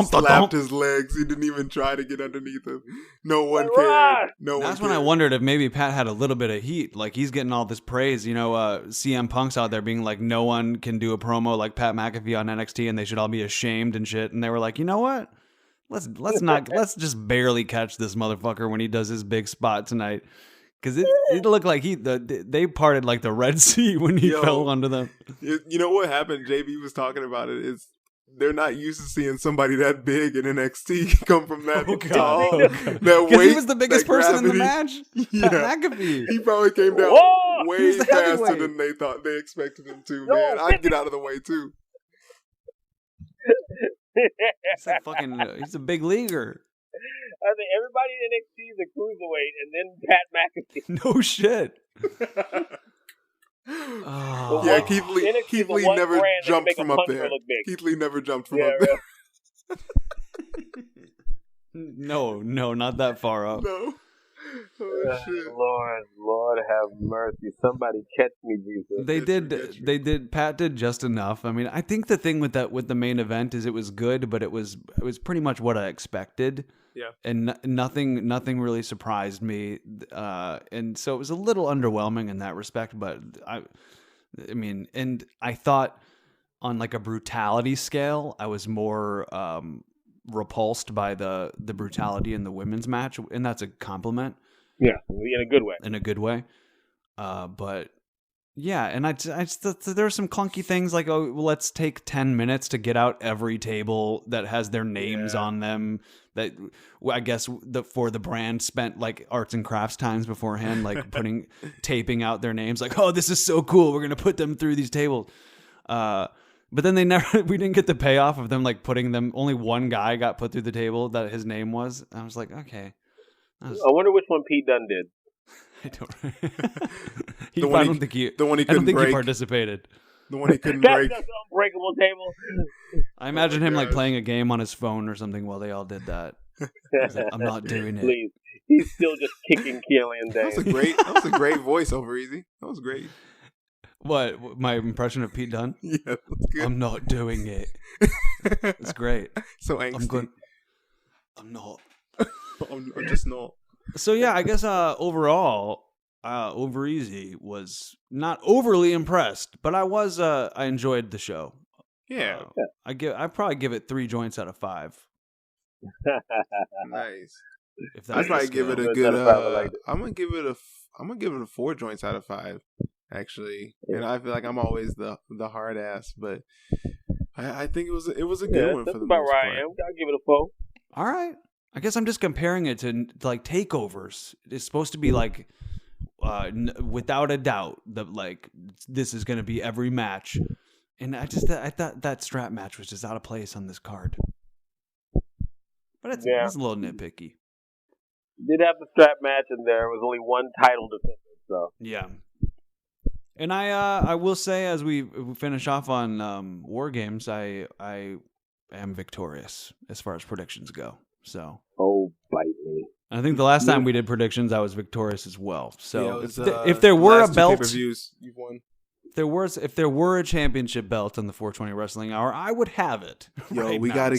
Slapped his legs. He didn't even try to get underneath him. No one cared. That's when I wondered if maybe Pat had a little bit of heat. Like, he's getting all this praise. You know, CM Punk's out there being like, no one can do a promo like Pat McAfee on NXT, and they should all be ashamed and shit. And they were like, you know what? Let's just barely catch this motherfucker when he does his big spot tonight. Because it looked like they parted like the Red Sea when he fell under them. You know what happened? JB was talking about it. Is they're not used to seeing somebody that big in NXT come from that tall. Because he was the biggest person in the match. Yeah. McAfee. He probably came down way faster than they thought they expected him to, man. I'd get out of the way too. He's a big leaguer. I think everybody in NXT is a cruiserweight, and then Pat McAfee. No shit. Yeah, Keith Lee never jumped from up there. Keith Lee never jumped from up there. No, not that far up. No. Oh, shit. Lord have mercy. Somebody catch me, Jesus. They did. Pat did just enough. I mean, I think the thing with the main event is it was good, but it was pretty much what I expected. Yeah. And nothing really surprised me. And so it was a little underwhelming in that respect, but I mean, and I thought on like a brutality scale, I was more repulsed by the brutality in the women's match, and that's a compliment. Yeah, in a good way. But yeah, and I just there are some clunky things like, oh, well, let's take 10 minutes to get out every table that has their names on them. That I guess for the brand spent like arts and crafts times beforehand, like taping out their names, like, oh, this is so cool, we're gonna put them through these tables. But then we didn't get the payoff of them like putting them. Only one guy got put through the table that his name was. I was like, okay. I wonder which one Pete Dunne did. I don't think he participated. The one he couldn't break. That's an unbreakable table. I imagine him like playing a game on his phone or something while they all did that. Like, I'm not doing it. Please. He's still just kicking Killian Dane. That was a great voiceover, Easy. That was great. What? My impression of Pete Dunne? Yeah, that's good. I'm not doing it. It's great. So angsty. I'm not. I'm just not. So yeah, I guess overall, Over Easy was not overly impressed, but I enjoyed the show. Yeah. I'd probably give it 3 joints out of 5. Nice. If that's I'd probably the give it scale. a good. Like I'm gonna give it a 4 joints out of 5. Actually, and I feel like I'm always the hard ass, but I think it was a good one for the about most right. part. I'll give it a 4. All right. I guess I'm just comparing it to like takeovers. It's supposed to be like without a doubt that like this is going to be every match, and I thought that strap match was just out of place on this card. But it's a little nitpicky. Did have the strap match, and there was only one title defender. So yeah. And I will say, as we finish off on War Games, I am victorious as far as predictions go. So bite me. I think the last time we did predictions, I was victorious as well. So Yeah, if there were a belt, pay-per-views, you've won. if there were a championship belt on the 420 Wrestling Hour, I would have it. We gotta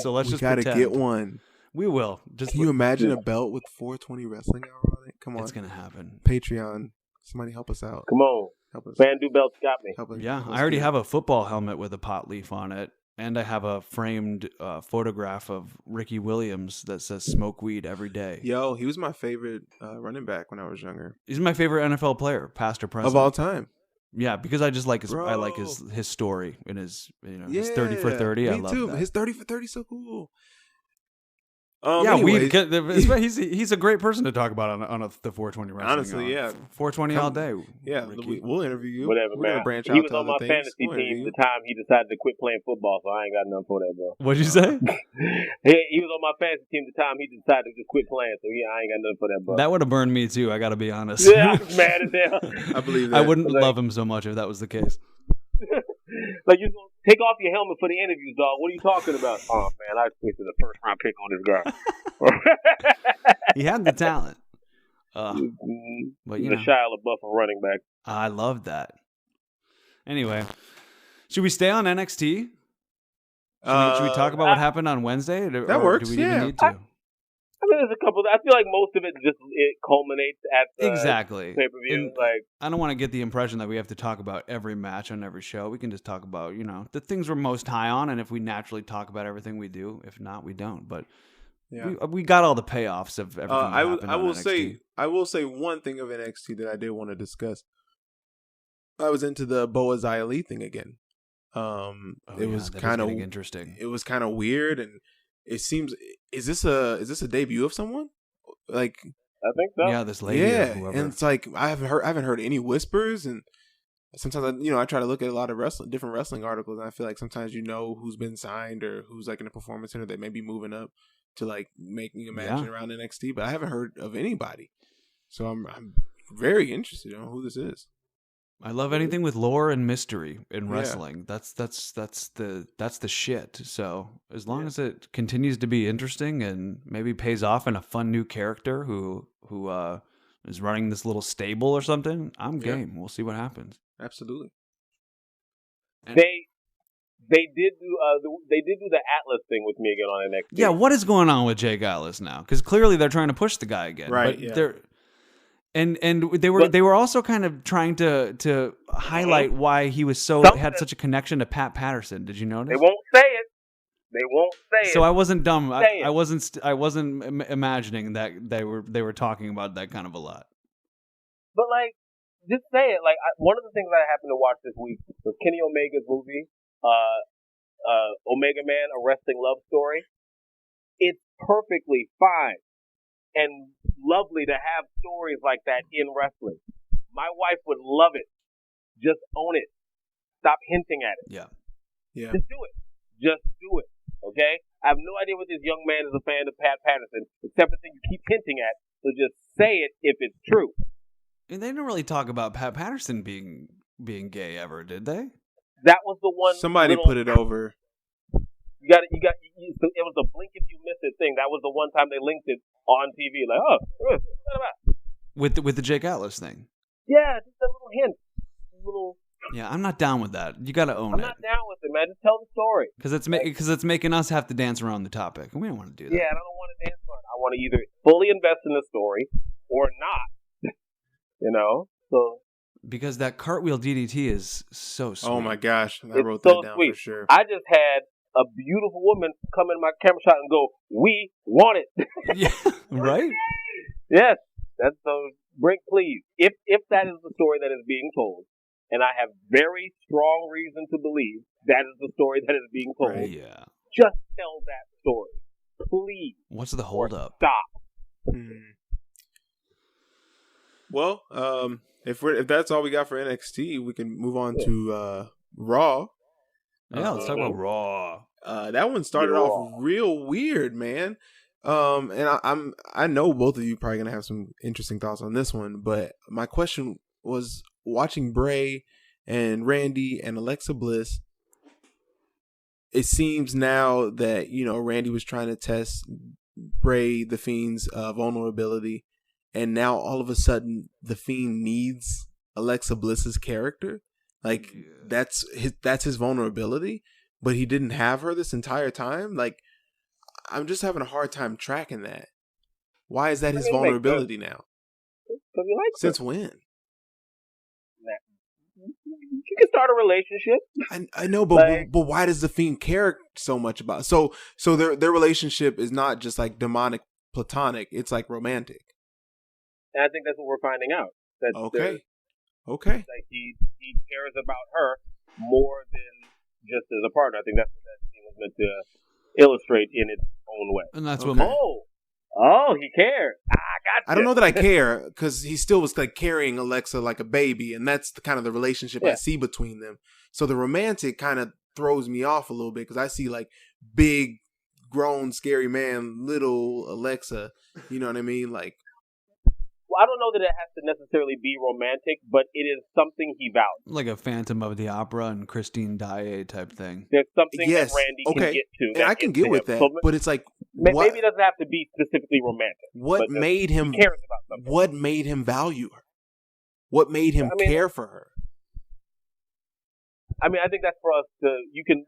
get one. We will. Can you imagine a belt with 420 Wrestling Hour on it? Come on, it's gonna happen. Patreon, somebody help us out. Come on, help us. Bandu belts got me. Yeah, I already have a football helmet with a pot leaf on it, and I have a framed photograph of Ricky Williams that says "Smoke weed every day." Yo, he was my favorite running back when I was younger. He's my favorite NFL player, past or present, of all time. Yeah, because I just like his story and his his 30 for 30. I love too. that. His 30 for 30 is so cool. He's a great person to talk about on the 420 Wrestling. Honestly, yeah, 420 all day. Yeah, Ricky. We'll interview you. Whatever, We're man. Branch He out was to on my other fantasy things. team the time he decided to quit playing football, so I ain't got nothing for that, bro. What'd you say? He was on my fantasy team the time he decided to just quit playing, so I ain't got nothing for that, bro. That would have burned me too. I got to be honest. Yeah, I was mad as hell. I believe that. I wouldn't love him so much if that was the case. Like, you're going to take off your helmet for the interviews, dog. What are you talking about? Oh, man, I wasted the first round pick on this guy. He had the talent. But the Shia LaBeouf of running back. I love that. Anyway, should we stay on NXT? Should we talk about what happened on Wednesday? That works, do we even need to? I mean, there's a couple. I feel like most of it culminates at the exactly pay-per-view. Like, I don't want to get the impression that we have to talk about every match on every show. We can just talk about the things we're most high on, and if we naturally talk about everything, we do. If not, we don't. But we got all the payoffs of everything. I will say one thing of NXT that I did want to discuss. I was into the Boa Xia thing again. It was kind of interesting. It was kind of weird, and it seems is this a debut of someone? Like, I think so. Yeah, this lady. Yeah, or whoever. and it's like I haven't heard any whispers, and sometimes I try to look at a lot of different wrestling articles, and I feel like sometimes who's been signed or who's like in a performance center that may be moving up to like making a match around NXT, but I haven't heard of anybody, so I'm very interested in who this is. I love anything with lore and mystery in wrestling. That's the shit. So as long as it continues to be interesting and maybe pays off in a fun new character who is running this little stable or something, I'm game. We'll see what happens. Absolutely. And they did do the Atlas thing with me again on NXT. Yeah, what is going on with Jake Atlas now? Because clearly they're trying to push the guy again. Right. But they're And they were also kind of trying to highlight why he was had such a connection to Pat Patterson. Did you notice? They won't say it. They won't say it. So I wasn't dumb. I wasn't imagining that they were talking about that kind of a lot. But like, just say it. Like, one of the things that I happened to watch this week was Kenny Omega's movie, Omega Man: A Wrestling Love Story. It's perfectly fine and lovely to have stories like that in wrestling. My wife would love it. Just own it. Stop hinting at it. Yeah. Just do it. Just do it. Okay? I have no idea what this young man is a fan of Pat Patterson, except for the thing you keep hinting at. So just say it if it's true. And they didn't really talk about Pat Patterson being gay ever, did they? That was the one. Somebody put it over. It was a blink if you miss it thing. That was the one time they linked it on TV. Like, what about? With the Jake Atlas thing. Yeah, just a little hint. Yeah, I'm not down with that. You got to own it. I'm not down with it, man. Just tell the story. Because it's making us have to dance around the topic, and we don't want to do that. Yeah, and I don't want to dance around. I want to either fully invest in the story or not. So Because that cartwheel DDT is so sweet. Oh my gosh, I it's wrote so that down sweet. for sure. I just had a beautiful woman come in my camera shot and go, "We want it." Yeah, right? Yes, that's so. Brink, please, if that is the story that is being told, and I have very strong reason to believe that is the story that is being told, Right. Yeah. just tell that story, please. What's the holdup? Stop. Well, if that's all we got for NXT, we can move on to Raw. Yeah, let's talk about Raw. That one started off real weird, man. And I know both of you probably gonna have some interesting thoughts on this one, but my question was watching Bray and Randy and Alexa Bliss. It seems now that Randy was trying to test Bray the Fiend's vulnerability, and now all of a sudden the Fiend needs Alexa Bliss's character. Like that's his vulnerability, but he didn't have her this entire time. Like, I'm just having a hard time tracking that. Why is that his vulnerability now? Because he likes Since her. when? You can start a relationship. I know, but why does the Fiend care so much about? So their relationship is not just like demonic, platonic. It's like romantic. And I think that's what we're finding out. That Okay. Like he cares about her more than just as a partner. I think that's what that scene was meant to illustrate in its own way. And that's Okay. what... Oh, he cares. I got you. I don't know that I care, because he still was like carrying Alexa like a baby, and that's the kind of the relationship I see between them. So the romantic kind of throws me off a little bit, because I see like big, grown, scary man, little Alexa. You know what I mean? Like, well, I don't know that it has to necessarily be romantic, but it is something he values. Like a Phantom of the Opera and Christine Daae type thing. There's something that Randy can get to. And I can get with that, so but it's like, maybe it doesn't have to be specifically romantic. What made him? He cares about something. What made him value her? What made him care for her? I mean, I think that's for us to.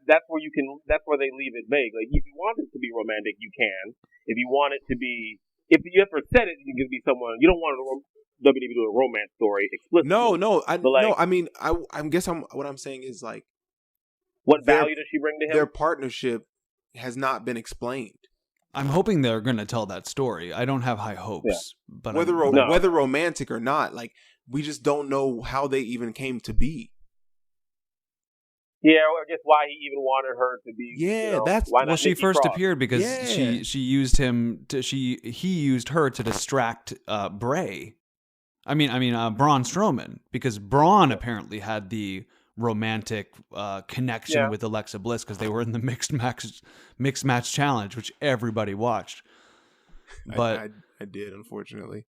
That's where they leave it vague. Like, if you want it to be romantic, you can. If you want it to be, if you ever said it, you can be someone. You don't want WWE to do a romance story explicitly. No. I mean, I guess what I'm saying is like, what value does she bring to him? Their partnership has not been explained. I'm hoping they're going to tell that story. I don't have high hopes, but whether romantic or not, like, we just don't know how they even came to be. Yeah, or just why he even wanted her to be. Yeah, that's why not. Well, she Nikki first Cross? appeared because she used him to he used her to distract Bray. I mean Braun Strowman, because Braun apparently had the romantic connection with Alexa Bliss because they were in the mixed match challenge, which everybody watched. But I did, unfortunately.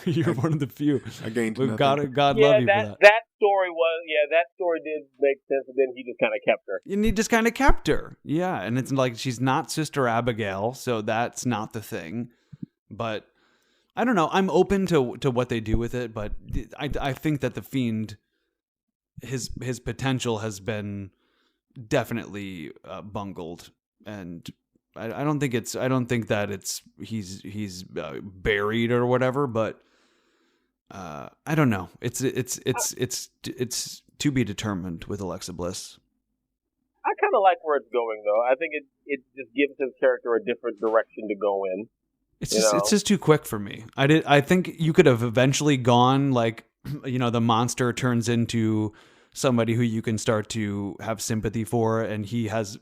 You're one of the few. I gained nothing. God love you for that. That story did make sense, and then he just kind of kept her. And he just kind of kept her. Yeah, and it's like she's not Sister Abigail, so that's not the thing. But I don't know. I'm open to what they do with it, but I think that the Fiend, his potential has been definitely bungled, and I don't think that he's buried or whatever, but I don't know. It's to be determined with Alexa Bliss. I kind of like where it's going, though. I think it just gives his character a different direction to go in. It's just too quick for me. I think you could have eventually gone like, the monster turns into somebody who you can start to have sympathy for, and he has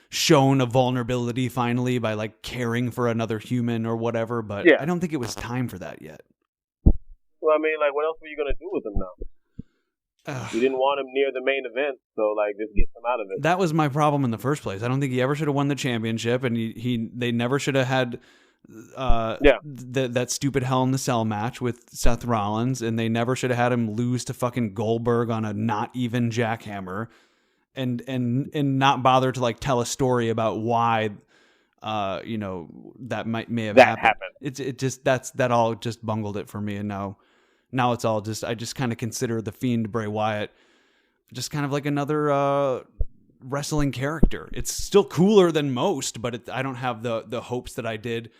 shown a vulnerability finally by like caring for another human or whatever. But I don't think it was time for that yet. Well, I mean, like, what else were you gonna do with him now? You didn't want him near the main event, so like, just get him out of it. That was my problem in the first place. I don't think he ever should have won the championship, and they never should have had that stupid Hell in the Cell match with Seth Rollins, and they never should have had him lose to fucking Goldberg on a not even jackhammer, and not bother to like tell a story about why that may have happened. That all just bungled it for me, and now it's all I just kind of consider the Fiend Bray Wyatt just kind of like another wrestling character. It's still cooler than most, but I don't have the hopes that I did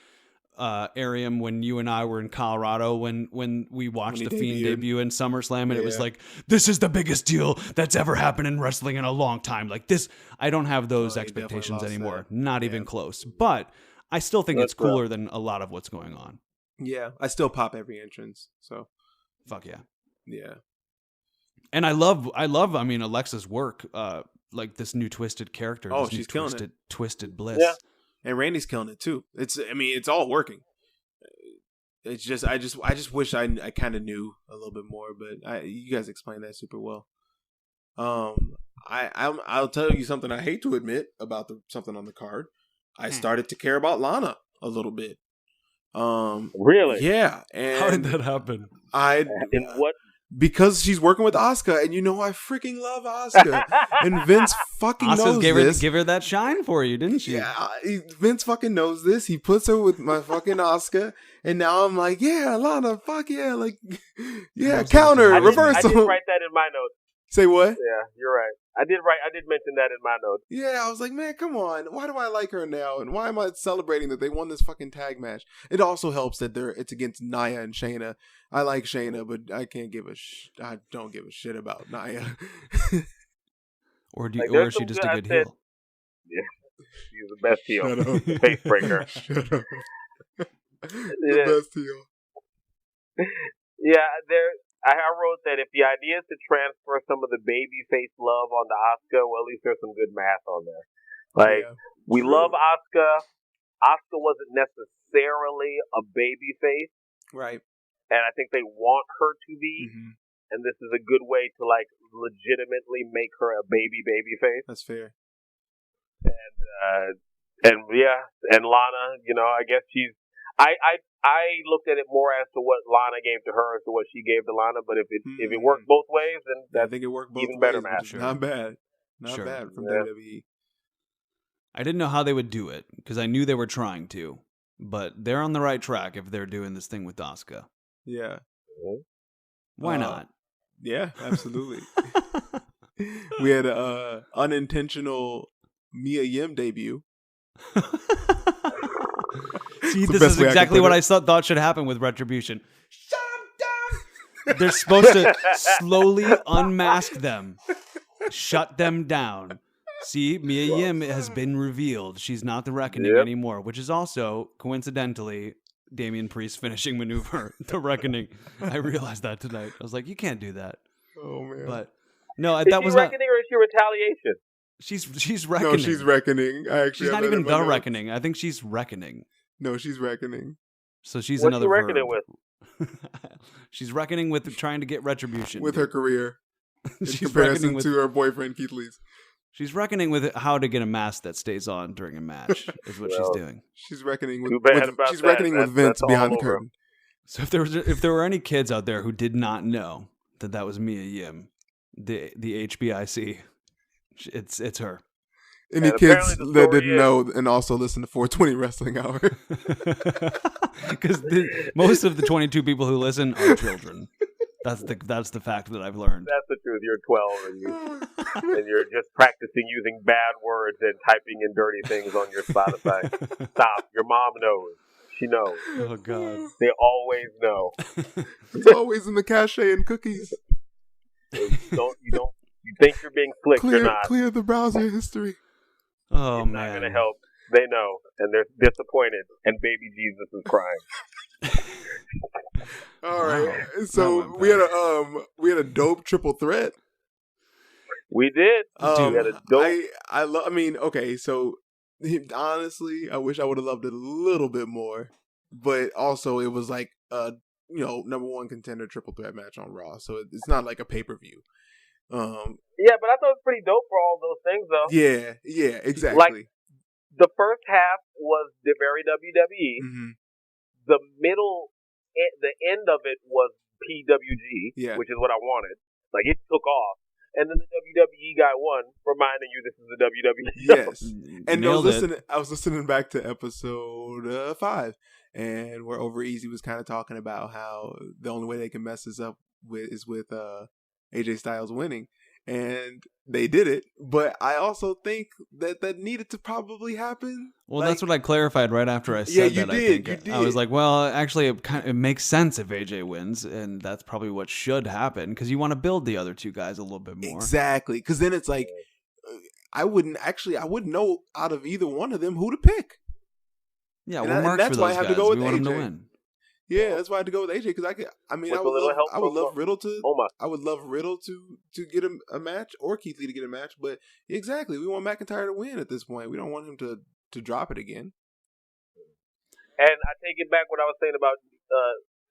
Ariam, when you and I were in Colorado when we watched The Fiend debut in SummerSlam, and it was like, this is the biggest deal that's ever happened in wrestling in a long time. Like this, I don't have those expectations anymore. Not even close. But I still think it's cooler than a lot of what's going on. Yeah, I still pop every entrance. So, fuck yeah, yeah. And I love. I mean, Alexa's work. Like this new twisted character. Oh, she's killing it. Twisted Bliss. Yeah, and Randy's killing it too. It's all working. It's just, I just wish I kind of knew a little bit more, but you guys explained that super well. I'll tell you something I hate to admit about something on the card. I started to care about Lana a little bit. Really? Yeah. And how did that happen? In what? Because she's working with Asuka, and I freaking love Asuka, and Vince fucking knows this. Give her that shine for you, didn't she? Yeah, Vince fucking knows this. He puts her with my fucking Asuka, and now I'm like, yeah, Lana, fuck yeah, like, yeah, counter, reversal. I did write that in my notes. Say what? Yeah, you're right. I did mention that in my notes. Yeah, I was like, man, come on. Why do I like her now? And why am I celebrating that they won this fucking tag match? It also helps that it's against Nia and Shayna. I like Shayna, but I can't I don't give a shit about Nia. Or is she just a good heel? Yeah, she's the best heel. Shut up. Face breaker. Shut up. The best heel. Yeah, I wrote that if the idea is to transfer some of the babyface love onto Asuka, well, at least there's some good math on there. Like, we love Asuka. Asuka wasn't necessarily a babyface. Right. And I think they want her to be. Mm-hmm. And this is a good way to, like, legitimately make her a babyface. That's fair. And Lana, I guess she's... I looked at it more as to what Lana gave to her as to what she gave to Lana, but if it worked both ways, then that's I think it worked both even ways, better match. Sure. Not bad from WWE. I didn't know how they would do it because I knew they were trying to, but they're on the right track if they're doing this thing with Asuka. Yeah. Why not? Yeah, absolutely. We had an unintentional Mia Yim debut. See, this is exactly what I thought should happen with Retribution. Shut them down! They're supposed to slowly unmask them. Shut them down. See, Mia Yim has been revealed. She's not the Reckoning anymore, which is also, coincidentally, Damian Priest's finishing maneuver, the Reckoning. I realized that tonight. I was like, you can't do that. Oh, man. But, no, is that was not... Reckoning or is she Retaliation? She's Reckoning. No, she's Reckoning. She's not even the Reckoning. I think she's Reckoning. No, she's Reckoning. So she's What's another she reckoning verb. With? She's reckoning with trying to get retribution. With her career. She's in comparison reckoning with to her boyfriend, Keith Lee's. She's reckoning with how to get a mask that stays on during a match, is what she's doing. She's reckoning with Vince behind the curtain. So if there were any kids out there who did not know that was Mia Yim, the HBIC, it's her. Any kids that didn't know and also listen to 420 Wrestling Hour. Because most of the 22 people who listen are children. That's the fact that I've learned. That's the truth. You're 12 and you're just practicing using bad words and typing in dirty things on your Spotify. Stop. Your mom knows. She knows. Oh God. They always know. It's always in the cachet and cookies. You think you're being slick, you're not. Clear the browser history. Oh, it's man. not going to help. They know, and they're disappointed, and baby Jesus is crying. All right, so we had a dope triple threat. We did. We had a dope. I mean, okay, so honestly, I wish I would have loved it a little bit more, but also it was like number one contender triple threat match on Raw, so it's not like a pay-per-view. Yeah, but I thought it was pretty dope for all those things, though. Yeah, exactly. Like, the first half was very WWE. Mm-hmm. The end of it was PWG, which is what I wanted. Like, it took off. And then the WWE guy won, reminding you this is the WWE show. Yes. And I was listening back to episode 5, and where Over Easy was kind of talking about how the only way they can mess this up is with AJ Styles winning. And they did it, but I also think that needed to probably happen. Well, that's what I clarified right after I said Yeah, that. you did. I was like, well, actually, it makes sense if AJ wins, and that's probably what should happen because you want to build the other two guys a little bit more. Exactly, because then it's like I wouldn't know out of either one of them who to pick. Yeah, we're marked for those guys. We want them to win. Yeah, that's why I had to go with AJ because I would love Riddle to get a match or Keith Lee to get a match, but exactly, we want McIntyre to win at this point. We don't want him to drop it again. And I take it back what I was saying about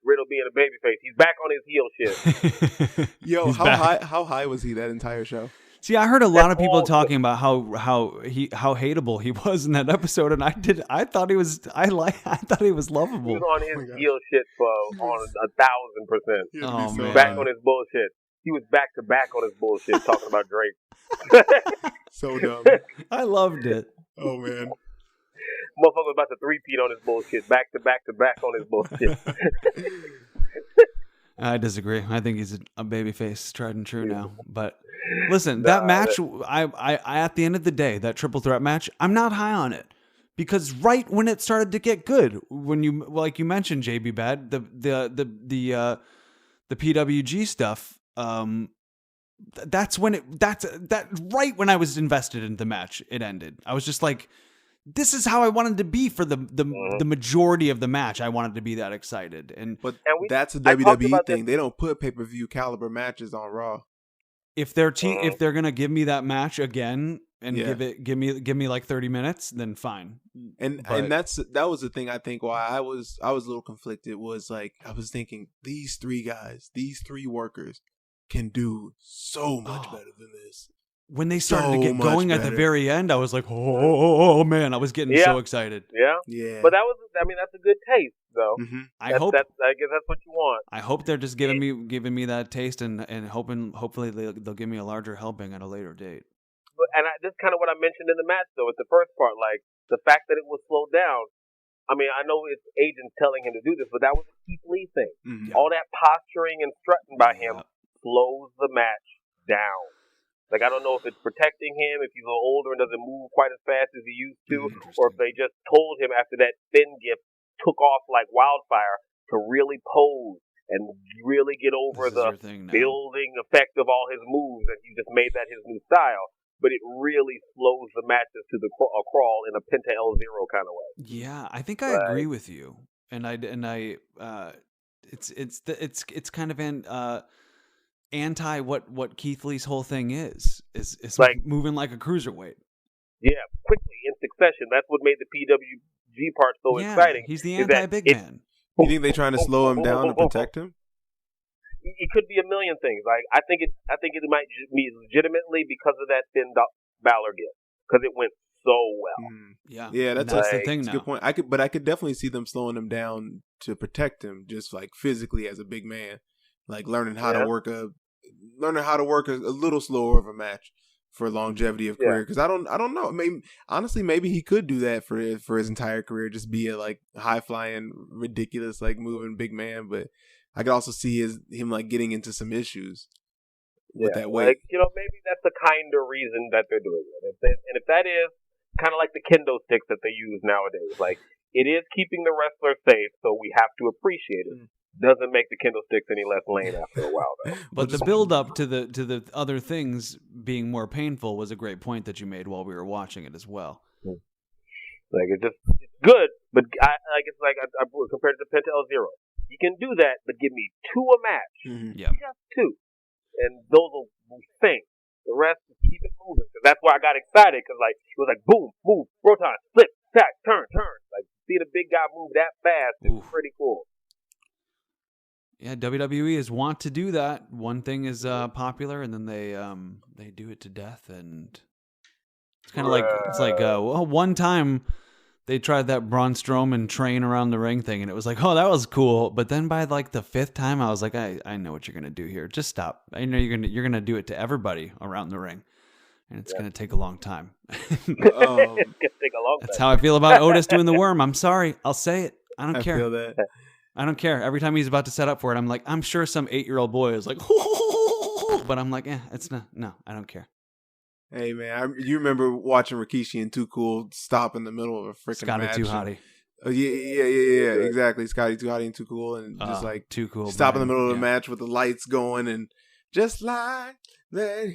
Riddle being a babyface. He's back on his heel shit. Yo, how high was he that entire show? See, I heard a lot of people talking about how hateable he was in that episode, and I thought he was lovable. He was on his heel shit on 1,000%. Oh man, back on his bullshit. He was back to back on his bullshit, talking about Drake. So dumb. I loved it. Oh man, motherfucker was about to three-peat on his bullshit, back to back on his bullshit. I disagree. I think he's a babyface, tried and true now. But listen, that match, I at the end of the day, that triple threat match, I'm not high on it because right when it started to get good, when you like you mentioned JB Bad, the PWG stuff, that's right when I was invested in the match, it ended. I was just like, this is how I wanted to be for the majority of the match. I wanted to be that excited, that's a WWE thing. They don't put pay-per-view caliber matches on Raw. If they're gonna give me that match again and give me like 30 minutes, then fine. And that was the thing. I think why I was a little conflicted was like I was thinking these three guys, these three workers, can do so much better than this. When they started to get going at the very end, I was like, oh man, I was getting so excited. Yeah. But that's a good taste, though. Mm-hmm. I guess that's what you want. I hope they're just giving me that taste and hopefully they'll give me a larger helping at a later date. This is kind of what I mentioned in the match, though, at the first part, like the fact that it was slowed down. I mean, I know it's agents telling him to do this, but that was a Keith Lee thing. Mm-hmm. All that posturing and strutting by him slows the match down. Like, I don't know if it's protecting him, if he's a little older and doesn't move quite as fast as he used to, or if they just told him after that Finn gift took off like wildfire to really pose and really get over the building effect of all his moves, and he just made that his new style. But it really slows the matches to a crawl in a Penta L0 kind of way. Yeah, I think I agree with you, and it's kind of an anti what Keith Lee's whole thing is like moving like a cruiserweight. Yeah, quickly in succession. That's what made the PWG part so exciting. He's the anti-big man. You think they're trying to slow him down to protect him? It could be a million things. Like I think it might be legitimately because of that Finn Balor gift because it went so well. Yeah, that's the thing. Now, a good point. I could definitely see them slowing him down to protect him, just like physically as a big man, like learning how to work a little slower of a match for longevity of career. Because I don't know. Maybe he could do that for his entire career, just be a like high flying, ridiculous, like moving big man, but. I could also see him like getting into some issues with that weight. Like, maybe that's the kind of reason that they're doing it. And if that is kind of like the kendo sticks that they use nowadays, like it is keeping the wrestler safe, so we have to appreciate it. Doesn't make the kendo sticks any less lame after a while, though. But the build up to the other things being more painful was a great point that you made while we were watching it as well. Like it's good, but I compared it to Penta L0. You can do that, but give me 2 a match. Mm-hmm. Yeah. Just 2. And those will sing. The rest, keep it moving. That's why I got excited, because like, it was like, boom, move, proton, flip, tack, turn. Like, see the big guy move that fast is pretty cool. Yeah, WWE is want to do that. One thing is popular, and then they do it to death, and it's kind of one time they tried that Braun Strowman train around the ring thing, and it was like, oh, that was cool. But then by like the 5th time, I was like, I know what you're gonna do here. Just stop. I know you're gonna do it to everybody around the ring, and it's gonna take a long time. It's gonna take a long time. That's how I feel about Otis doing the worm. I'm sorry, I'll say it. I don't care. I feel that. I don't care. Every time he's about to set up for it, I'm like, I'm sure some 8-year-old boy is like, but I'm like, it's not. No, I don't care. Hey man, you remember watching Rikishi and Too Cool stop in the middle of a freaking match? Scotty Too Hottie. Oh yeah, exactly. Scotty Too Hottie and Too Cool, and just like Too Cool. Stop in the middle of the match with the lights going, and just like that.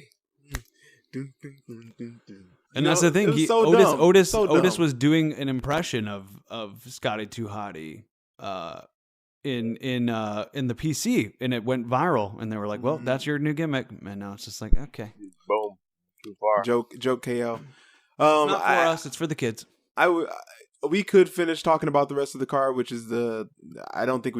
And that's the thing. Otis was doing an impression of Scotty Too Hottie in the PC, and it went viral. And they were like, "Well, that's your new gimmick." And now it's just like, okay, boom, too far. Joke KO. It's not for us. It's for the kids. We could finish talking about the rest of the card, which is I don't think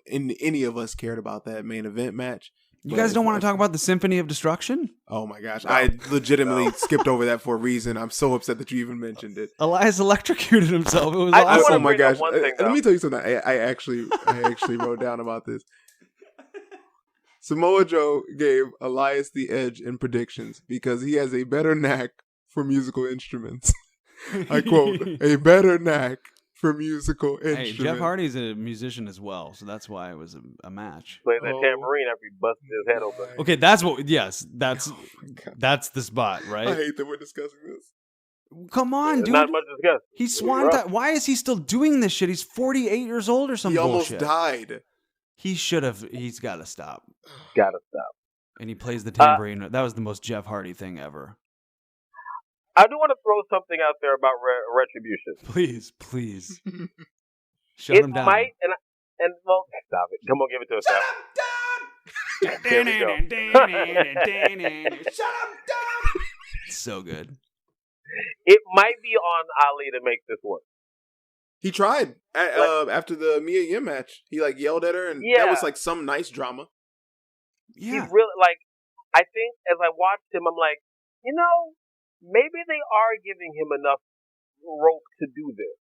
any of us cared about that main event match. You guys don't want to talk about the Symphony of Destruction? Oh my gosh. I legitimately skipped over that for a reason. I'm so upset that you even mentioned it. Elias electrocuted himself. It was awesome. Oh my gosh. Let me tell you something. I actually wrote down about this. Samoa Joe gave Elias the edge in predictions because he has a better knack for musical instruments. I quote, a better knack for musical instruments. Hey, Jeff Hardy's a musician as well, so that's why it was a match. Playing that tambourine after he busted his head open. Okay, that's the spot, right? I hate that we're discussing this. Come on, dude. Not much discussed. He's swan. Why is he still doing this shit? He's 48 years old or something. He almost died. He should have. He's got to stop. Gotta stop. And he plays the tambourine. That was the most Jeff Hardy thing ever. I do want to throw something out there about Retribution. Please. Shut him down. It might, and well, stop it. Come on, give it to us now. There we go. Shut him down. So good. It might be on Ali to make this work. He tried after the Mia Yim match. He yelled at her, and that was some nice drama. Yeah. He's really I think as I watched him, I'm like, maybe they are giving him enough rope to do this.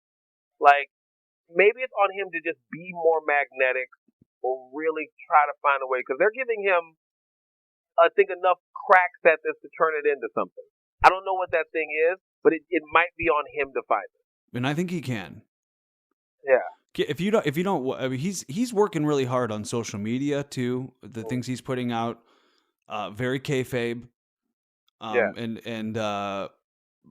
Maybe it's on him to just be more magnetic or really try to find a way. Because they're giving him, I think, enough cracks at this to turn it into something. I don't know what that thing is, but it might be on him to find it. And I think he can. Yeah. If you don't, I mean, he's working really hard on social media too. The things he's putting out, very kayfabe. And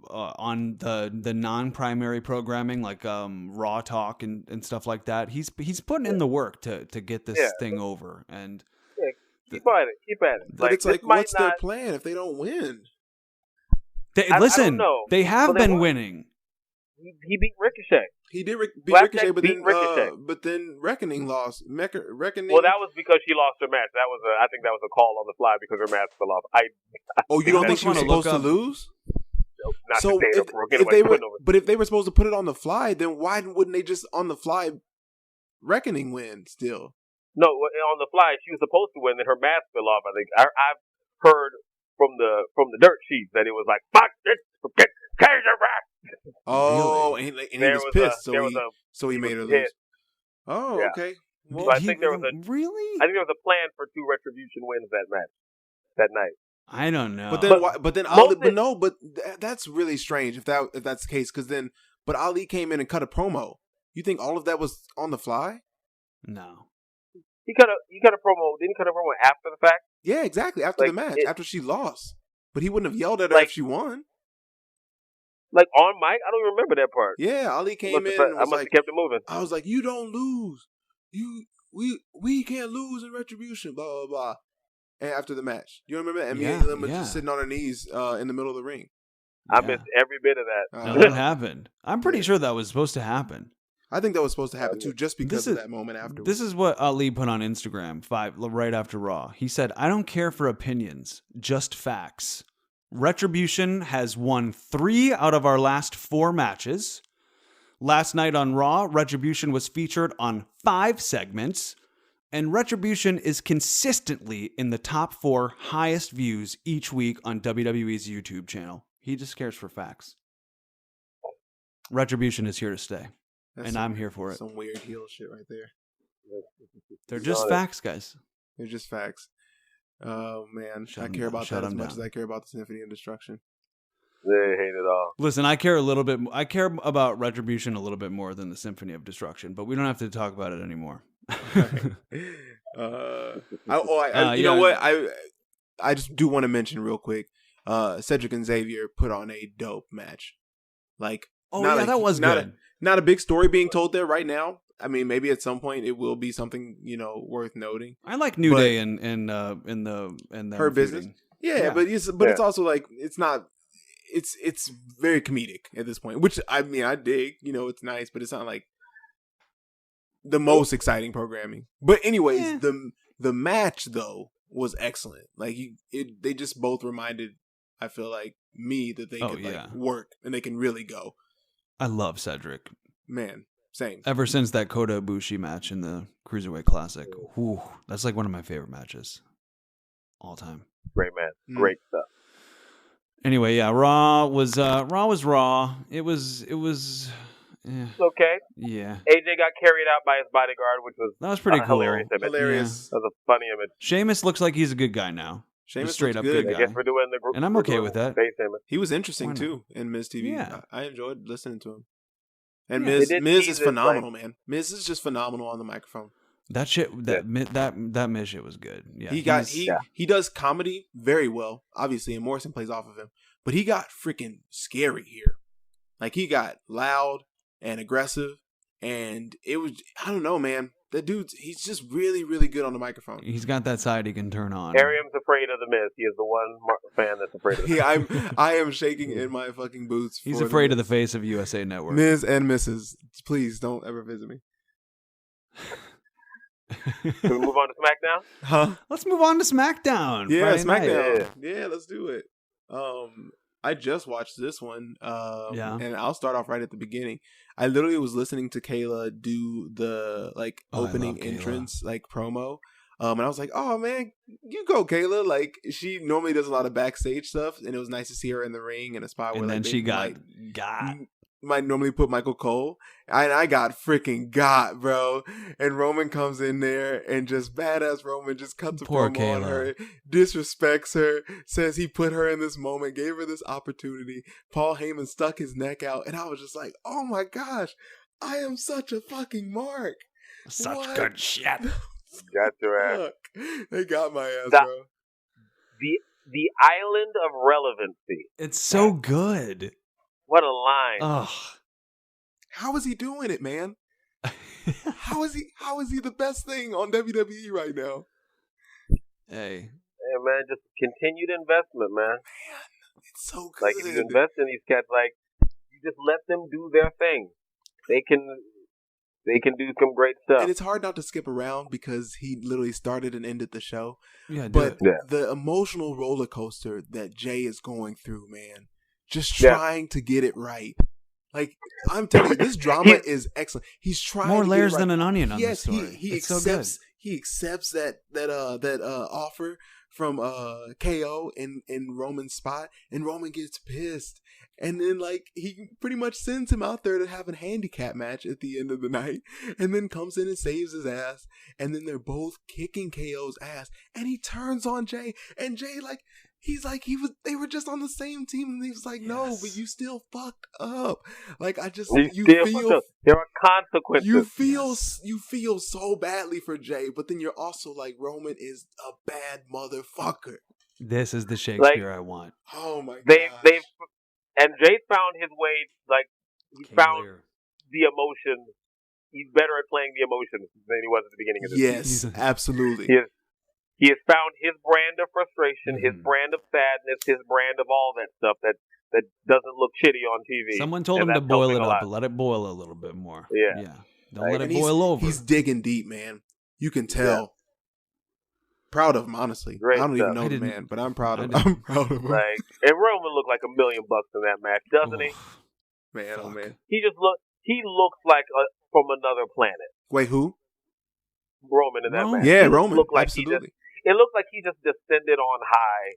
on the non-primary programming like Raw Talk and stuff like that, he's putting in the work to get this thing over. And keep at it. But it's what's their plan if they don't win? Listen, they have been winning. He beat Ricochet. He did beat Ricochet, but then Reckoning lost. Reckoning. Well, that was because she lost her match. I think that was a call on the fly because her match fell off. You don't think she was supposed to lose? Not so if they were supposed to put it on the fly, then why wouldn't they just on the fly Reckoning win still? No, on the fly she was supposed to win, then her mask fell off. I think I've heard from the dirt sheets that it was like fuck this, forget Kaiser back. Oh, really? and he was pissed, so he made her lose. Oh, yeah. Okay. Well, so I think there was a plan for 2 Retribution wins that night. I don't know. But that's really strange if that's the case. Because but Ali came in and cut a promo. You think all of that was on the fly? No. He cut a promo. Didn't he cut a promo after the fact? Yeah, exactly. After the match, after she lost, but he wouldn't have yelled at her if she won. On mic, I don't even remember that part. Yeah, Ali came in. And I must have kept it moving. I was like, "You don't lose. We can't lose in Retribution." Blah blah blah. And after the match, do you remember that? And Mia Yim was just sitting on her knees in the middle of the ring. I missed every bit of that. No, that happened. I'm pretty sure that was supposed to happen. I think that was supposed to happen too, just because of that moment afterwards. This is what Ali put on Instagram right after Raw. He said, "I don't care for opinions, just facts. Retribution has won 3 out of our last 4 matches. Last night on Raw, Retribution was featured on 5 segments, and Retribution is consistently in the top 4 highest views each week on WWE's YouTube channel." He just cares for facts. Retribution is here to stay, I'm here for it. Some weird heel shit right there. They're just facts, guys. They're just facts. Oh man, I care about that as much as I care about the Symphony of Destruction. They hate it all. Listen, I care about Retribution a little bit more than the Symphony of Destruction, but we don't have to talk about it anymore. You know what? I just do want to mention real quick. Cedric and Xavier put on a dope match. Like, that was good. Not a big story being told there right now. I mean, maybe at some point it will be something, worth noting. I like New Day in her business. feuding. Yeah, but it's also like it's not. It's very comedic at this point, which I mean I dig. It's nice, but it's not like the most exciting programming. But anyways, the match though was excellent. Like they just both reminded, I feel like, me that they could like work and they can really go. I love Cedric. Man, same. Ever since that Kota Ibushi match in the Cruiserweight Classic, that's like one of my favorite matches all time. Great man, great stuff. Anyway, yeah, Raw was Raw. It was okay. Yeah. AJ got carried out by his bodyguard, which was pretty cool. Hilarious. Hilarious. That was a funny image. Sheamus looks like he's a good guy now. Sheamus straight up good guy. I guess we're doing the group, and I'm okay with that. He was interesting too in Miz TV. Yeah. I enjoyed listening to him. And Yeah. Miz is phenomenal, man. Miz is just phenomenal on the microphone. That shit, that Miz shit was good. Yeah, he does comedy very well, obviously, and Morrison plays off of him. But he got freaking scary here. Like, he got loud and aggressive, and it was, I don't know, man. That he's just really, really good on the microphone. He's got that side he can turn on. Ariam's afraid of the Miz. He is the one fan that's afraid of the Miz. Yeah, I am shaking in my fucking boots. He's afraid of the face of USA Network. Miz and Mrs. Please don't ever visit me. Can we move on to SmackDown? Huh? Let's move on to SmackDown. Yeah, Friday SmackDown. night. Yeah, let's do it. I just watched this one. And I'll start off right at the beginning. I literally was listening to Kayla do the opening entrance promo. And I was like, oh man, you go, Kayla. Like, she normally does a lot of backstage stuff, and it was nice to see her in the ring in a spot where then she got might normally put Michael Cole. And I got freaking got, bro. And Roman comes in there, and just badass Roman just cuts a promo on her, disrespects her, says he put her in this moment, gave her this opportunity. Paul Heyman stuck his neck out, and I was just like, oh my gosh, I am such a fucking mark. Such good shit. Got your ass. They got my ass, bro. The island of relevancy. It's so good. What a line. Ugh. How is he doing it, man? How is he the best thing on WWE right now? Hey, man, just continued investment, man. Man, it's so good. Like, if you invest in these cats, you just let them do their thing. They can do some great stuff. And it's hard not to skip around because he literally started and ended the show. Yeah, but the emotional roller coaster that Jay is going through, man, just trying to get it right. Like, I'm telling you, this drama is excellent. He's trying more to layers get it right. than an onion on yes, this story. He it's accepts. So good. He accepts that offer from KO in Roman's spot, and Roman gets pissed. And then, he pretty much sends him out there to have a handicap match at the end of the night, and then comes in and saves his ass. And then they're both kicking KO's ass, and he turns on Jay, and Jay, they were just on the same team, and he was like, no, but you still fucked up. Like, there are consequences. You feel so badly for Jay, but then you're also like, Roman is a bad motherfucker. This is the Shakespeare I want. Oh my god. And Jay found his way, found the emotions. He's better at playing the emotions than he was at the beginning of this season. Yes, absolutely. He has found his brand of frustration, his brand of sadness, his brand of all that stuff that doesn't look shitty on TV. Someone told him to boil it up, but let it boil a little bit more. Yeah. Don't let it boil over. He's digging deep, man. You can tell. Yeah. Proud of him, honestly. Great I don't stuff. even know the man, but I'm proud of him. I'm proud of him. And Roman looked like $1 million in that match, doesn't he? Man, oh man. He looks like from another planet. Wait, who? Roman in that match. Yeah, Roman. Absolutely. It looked like he just descended on high.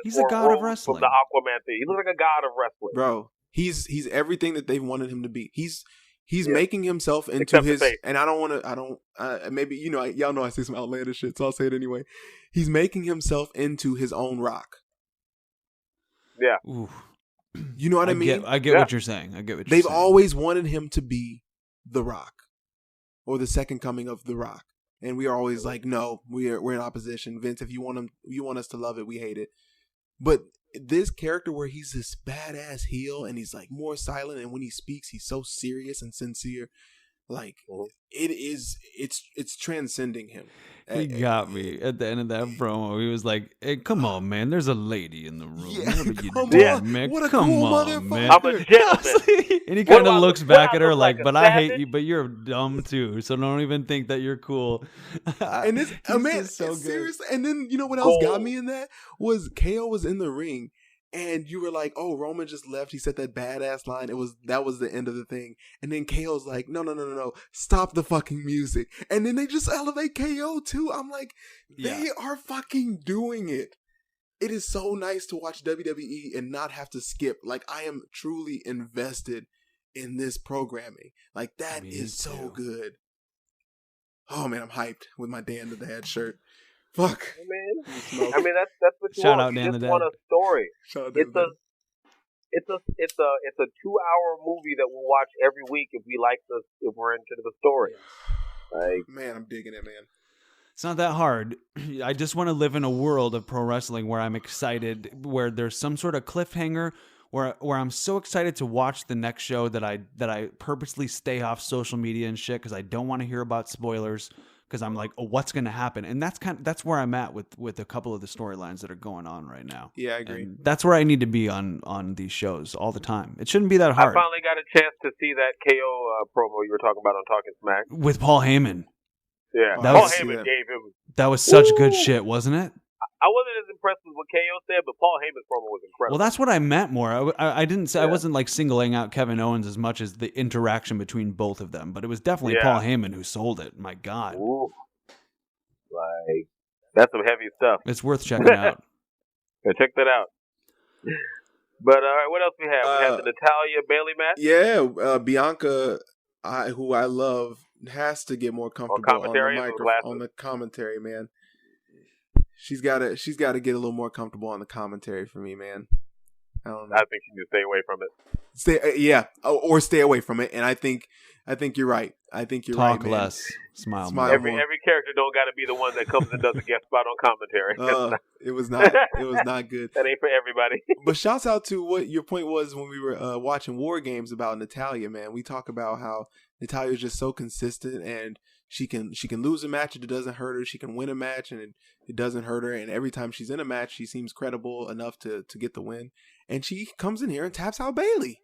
He's a god of wrestling. From the Aquaman thing. He looks like a god of wrestling. Bro, he's everything that they've wanted him to be. He's making himself into his, and maybe, y'all know I say some outlandish shit, so I'll say it anyway. He's making himself into his own Rock. Yeah. Ooh. You know what I mean? I get what you're saying. They've always wanted him to be The Rock, or the second coming of The Rock. And we are always like, no, we're in opposition. Vince, if you want us to love it, we hate it. But this character where he's this badass heel and he's like more silent, and when he speaks, he's so serious and sincere. Like it's transcending him. He got me at the end of that promo. He was like, "Hey, come on, man. There's a lady in the room. Yeah, what are you come doing, on. man? What a Come cool on, motherfucker. man." I'm a gentleman. And he kind of looks back at her look like, like a "But I hate savage?" you. But you're dumb too. So don't even think that you're cool." And this He's man, just so good. seriously. And then you know what else got me in that was KO was in the ring, and you were like, "Oh, Roman just left. He said that badass line. That was the end of the thing." And then KO's like, "No, stop the fucking music." And then they just elevate KO too. I'm like, they are fucking doing it. It is so nice to watch WWE and not have to skip. Like, I am truly invested in this programming. Like, that is so good. Oh man, I'm hyped with my Dan the Dad shirt. Fuck. I mean, that's what you Shout want. out You Dan just the want Dad. a story. Shout out It's Dan the a 2-hour movie that we'll watch every week if we're into the story. Like, man, I'm digging it, man. It's not that hard. I just want to live in a world of pro wrestling where I'm excited, where there's some sort of cliffhanger, where I'm so excited to watch the next show that I purposely stay off social media and shit because I don't want to hear about spoilers because I'm like, oh, what's going to happen? And that's where I'm at with a couple of the storylines that are going on right now. Yeah, I agree. And that's where I need to be on these shows all the time. It shouldn't be that hard. I finally got a chance to see that KO promo you were talking about on Talking Smack. With Paul Heyman. Yeah, That Paul was- Heyman gave him. That was such good shit, wasn't it? I wasn't as impressed with what KO said, but Paul Heyman's promo was incredible. Well, that's what I meant more. I didn't say I wasn't like singling out Kevin Owens as much as the interaction between both of them, but it was definitely Paul Heyman who sold it. My God, Ooh. Like, that's some heavy stuff. it's worth checking out. Yeah, check that out. But all right, what else we have? We have the Natalia Bailey match. Yeah, Bianca, who I love, has to get more comfortable on the commentary, man. She's got to get a little more comfortable on the commentary for me, man. I don't know. I think she needs to stay away from it. Or stay away from it. And I think you're right. I think you're right, Talk man. less, smile more. Every character don't got to be the one that comes and does a guest spot on commentary. It was not good. That ain't for everybody. But shouts out to what your point was when we were watching War Games about Natalia, man. We talk about how Natalia is just so consistent, and she can lose a match and it doesn't hurt her. She can win a match and it doesn't hurt her. And every time she's in a match, she seems credible enough to get the win. And she comes in here and taps out Bailey.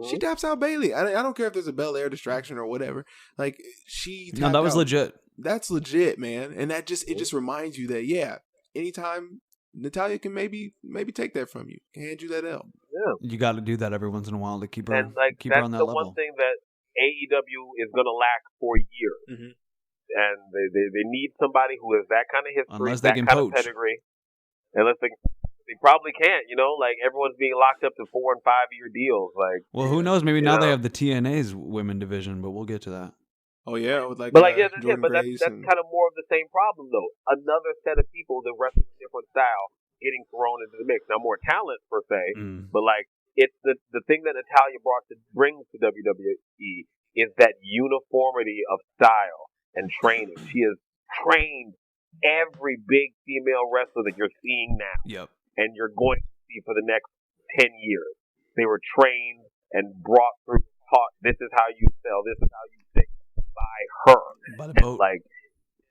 She taps out Bailey. I don't care if there's a Bel Air distraction or whatever. Like, she tapped that was out. legit. That's legit, man. And it just reminds you that anytime Natalia can maybe take that from you, can hand you that L. Yeah, You got to do that every once in a while to keep her and like keep her that's on that the level. one thing that AEW is going to lack for years. Mm-hmm. And they need somebody who has that kind of history, Unless they that can kind poach. of pedigree. Unless they probably can't, like everyone's being locked up to 4 and 5 year deals. Like, Well, who knows? Maybe now they have the TNA's women division, but we'll get to that. Oh yeah, with but like Jordan but that's Grace kind of more of the same problem though. Another set of people that wrestle a different style getting thrown into the mix. Now more talent per se, but like it's the thing that Natalia brings to WWE is that uniformity of style and training. She has trained every big female wrestler that you're seeing now. Yep. And you're going to see for the next 10 years. They were trained and brought through, taught, this is how you sell, this is how you think by her. By the boat.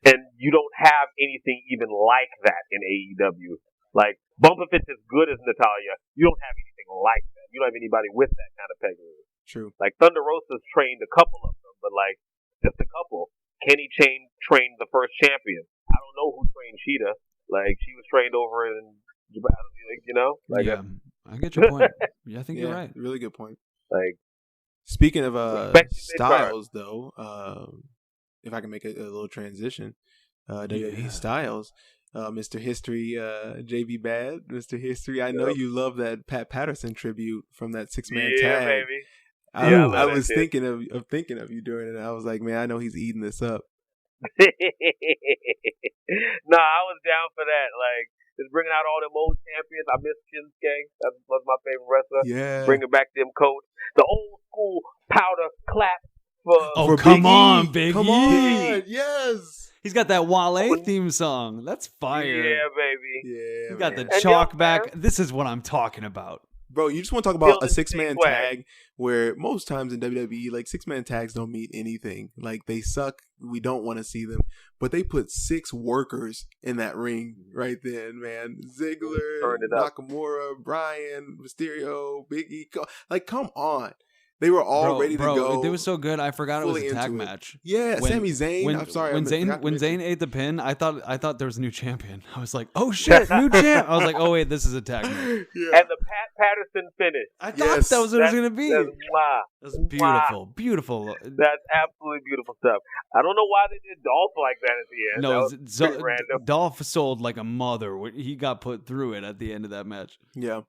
And you don't have anything even like that in AEW. Like, Bumper Fit's as good as Natalia. You don't have anything like that. You don't have anybody with that kind of pedigree. True. Like, Thunder Rosa's trained a couple of them, but like, just a couple. Kenny trained the first champion. I don't know who trained Sheeta. Like, she was trained over in, like, yeah, I get your point. Yeah, I think you're right. Really good point. Like, speaking of styles, though, if I can make a little transition, WWE styles, Mr. History, JB Bad, Mr. History. I know you love that Pat Patterson tribute from that 6-man tag. Yeah, baby. I was thinking of you during it. I was like, man, I know he's eating this up. No, I was down for that. Like, just bringing out all them old champions. I miss Shinsuke. That was my favorite wrestler. Yeah. Bringing back them coats. The old school powder clap for. Oh, come on, Big E. Come on. Yes. He's got that Wale theme song. That's fire. Yeah, baby. Yeah, He got the man. chalk back. This is what I'm talking about. Bro, you just want to talk about a Building 6-man swag. tag where most times in WWE, like 6-man tags don't mean anything. Like they suck. We don't want to see them. But they put 6 workers in that ring right then, man. Ziggler, Turned it up. Nakamura, Bryan, Mysterio, Big E. Like, come on. They were all ready to go. It was so good. I forgot it was fully a tag into it. match. Yeah, When- Sami Zayn. I'm sorry. When I forgot to mention. Zayn ate the pin, I thought there was a new champion. I was like, oh shit, new champ. I was like, oh wait, this is a tag match. Yeah. And the Pat Patterson finish. I thought Yes. that was what it was gonna be. That's, wow. That's beautiful, beautiful. That's absolutely beautiful stuff. I don't know why they did Dolph like that at the end. No, That was pretty random. Dolph sold like a mother. He got put through it at the end of that match. Yeah.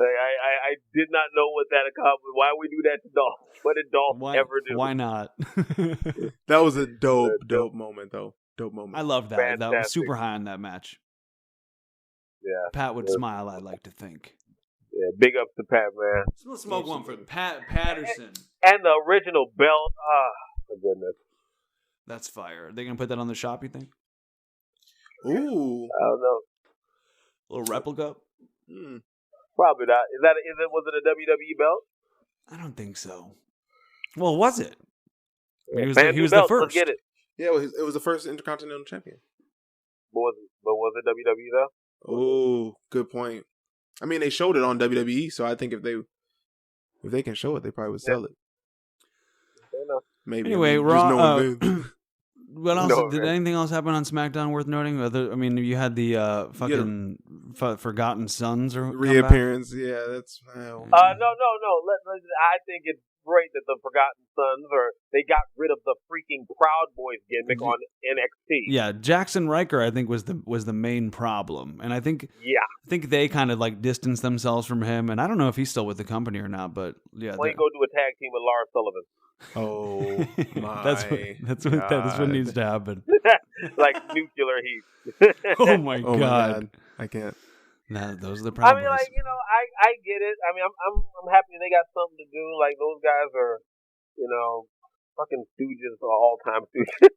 I did not know what that accomplished. Why we do that to Dolph? What did Dolph ever do? Why not? That was a dope moment, though. Dope moment. I love that. That was Fantastic. super high on that match. Yeah. Pat would smile, I'd like to think. Yeah, big ups to Pat, man. Let's smoke one for Pat Patterson. And the original belt. My goodness. That's fire. Are they going to put that on the shop, you think? Ooh. I don't know. A little replica? Probably not. Was it a WWE belt? I don't think so. Well, was it? I mean, Man, he was new the belts, first. Let's get it. Yeah, it was the first Intercontinental Champion. But was it WWE though? Oh, good point. I mean, they showed it on WWE, so I think if they can show it, they probably would sell it. Fair enough. Maybe. Anyway, just Raw. no one What else? No, Did man. anything else happen on SmackDown worth noting? You had the fucking Forgotten Sons or reappearance. Yeah, that's. No. I think it's great that the Forgotten Sons they got rid of the freaking Proud Boys gimmick on NXT. Yeah, Jackson Riker, I think was the main problem, and I think they kind of like distanced themselves from him, and I don't know if he's still with the company or not, but yeah, Why don't you go do a tag team with Lars Sullivan? Oh my! that's what needs to happen. Like nuclear heat. Oh my Oh god. my god! I can't. Nah, those are the I problems. mean, I get it. I mean, I'm happy they got something to do. Like those guys are, fucking stooges, all time stooges.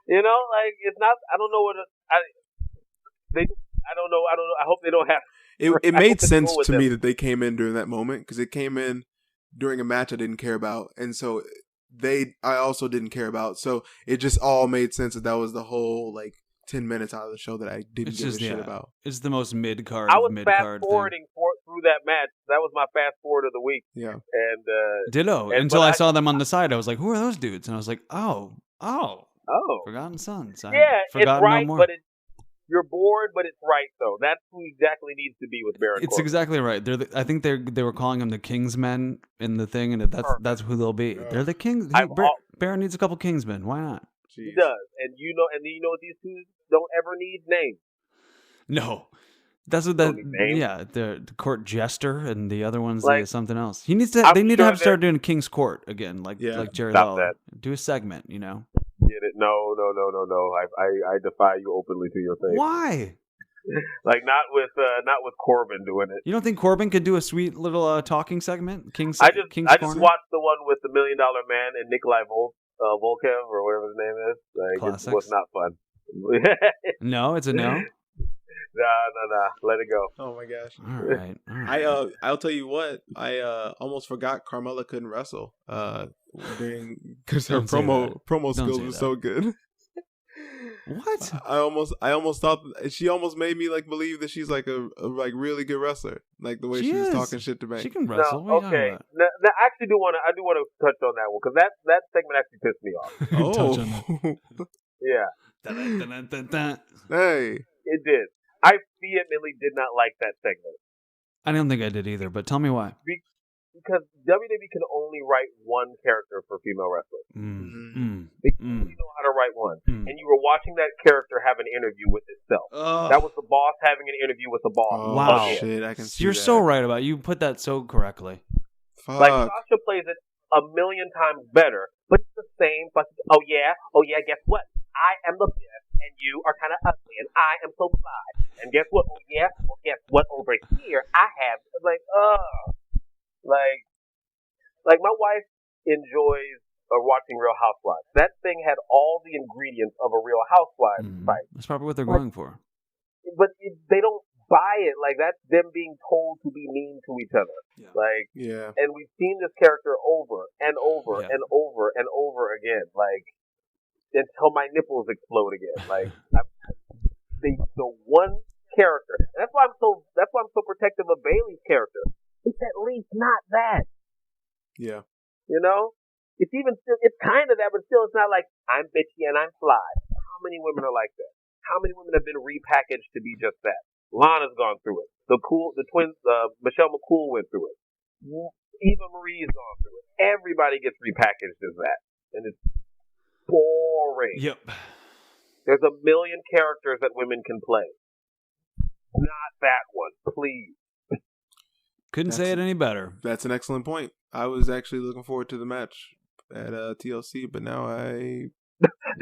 Like it's not. I don't know what I don't know. I hope they don't have. It I made hope they sense go with to me them. that they came in during that moment because it came in during a match I didn't care about, and so I also didn't care about. So it just all made sense that was the whole 10 minutes out of the show that I didn't give a shit about. It's the most mid card. I was mid fast card forwarding through that match. That was my fast forward of the week. Yeah. And Ditto. and- Until but I saw them on the side, I was like, "Who are those dudes?" And I was like, "Oh, Forgotten Sons." yeah, it's Forgotten right, no more. but you're bored, but it's right though. That's who exactly needs to be with Baron It's Corbin. exactly right. I think they were calling them the Kingsmen in the thing, and that's who they'll be. They're the Kings. Baron needs a couple Kingsmen. Why not? He does, and you know what these two don't ever need names. No, that's what Don't need names. Yeah, the court jester and the other one's Like, something else. He needs to. I'm They need to sure have to start doing King's Court again, like Jerry Stop Lawler. that. Do a segment, Get it? No. I defy you openly to your face. Why? Like not with Corbin doing it. You don't think Corbin could do a sweet little talking segment? King's I just Corner? watched the one with the $1 Million Man and Nikolai Volkev or whatever his name is. Like, Classics. it was not fun. No, it's a no. Nah. Let it go. Oh my gosh. All right. I'll tell you what. I almost forgot Carmella couldn't wrestle. Because her Don't say promo Don't skills say were that. so good. What? I almost thought she almost made me believe that she's a really good wrestler. Like the way she was is. talking shit to me. She can wrestle. What are you talking Okay. about? Now, I actually do want to touch on that one because that segment actually pissed me off. Touch on that. Yeah, Dun, dun, dun, dun, dun. Hey. it did. I vehemently did not like that segment I don't think I did either, but tell me why. because WWE can only write one character for female wrestlers. They only know how to write one. And you were watching that character have an interview with itself. That was the boss having an interview with the boss. Oh, Wow. shit, I can see You're that. so right about it. You put that so correctly. Fuck. Like Sasha plays it 1,000,000 times better, but it's the same fucking. Oh yeah. Guess what? I am the best, and you are kind of ugly, and I am so fly. And guess what? Oh yeah. Well, guess what? Over here, I have like my wife enjoys watching Real Housewives. That thing had all the ingredients of a Real Housewives fight. That's probably what they're going for. But they don't buy it. Like, that's them being told to be mean to each other. Yeah. Like, Yeah. and we've seen this character over and over Yeah. and over and over again. Like, until my nipples explode again. Like, the one character. And that's why I'm so protective of Bailey's character. It's at least not that. Yeah. You know? It's kind of that, but still it's not like, I'm bitchy and I'm fly. How many women are like that? How many women have been repackaged to be just that? Lana's gone through it. The twins, Michelle McCool went through it. Eva Marie's gone through it. Everybody gets repackaged as that. And it's boring. Yep. There's a million characters that women can play. Not that one, please. Couldn't say it any better. That's an excellent point. I was actually looking forward to the match at TLC, but now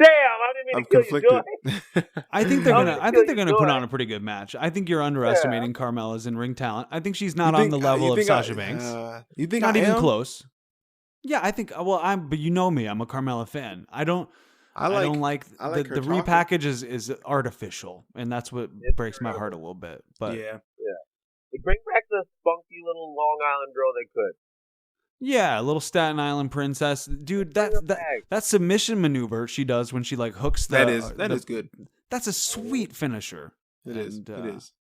Damn, I didn't mean I'm to kill your joy. conflicted. I think they're gonna put joy. on a pretty good match. I think you're underestimating Carmella's in-ring talent. I think she's not on the level of Sasha Banks. You think Not I even am? close. Yeah, I think. Well, but you know me. I'm a Carmella fan. I don't like her the talking. repackage is artificial, and that's what breaks my heart a little bit. But Yeah. They bring back the spunky little Long Island girl they could. yeah, a little Staten Island princess, dude. Bring her back. That submission maneuver she does when she like hooks That is good. That's a sweet finisher. It is. And, It is.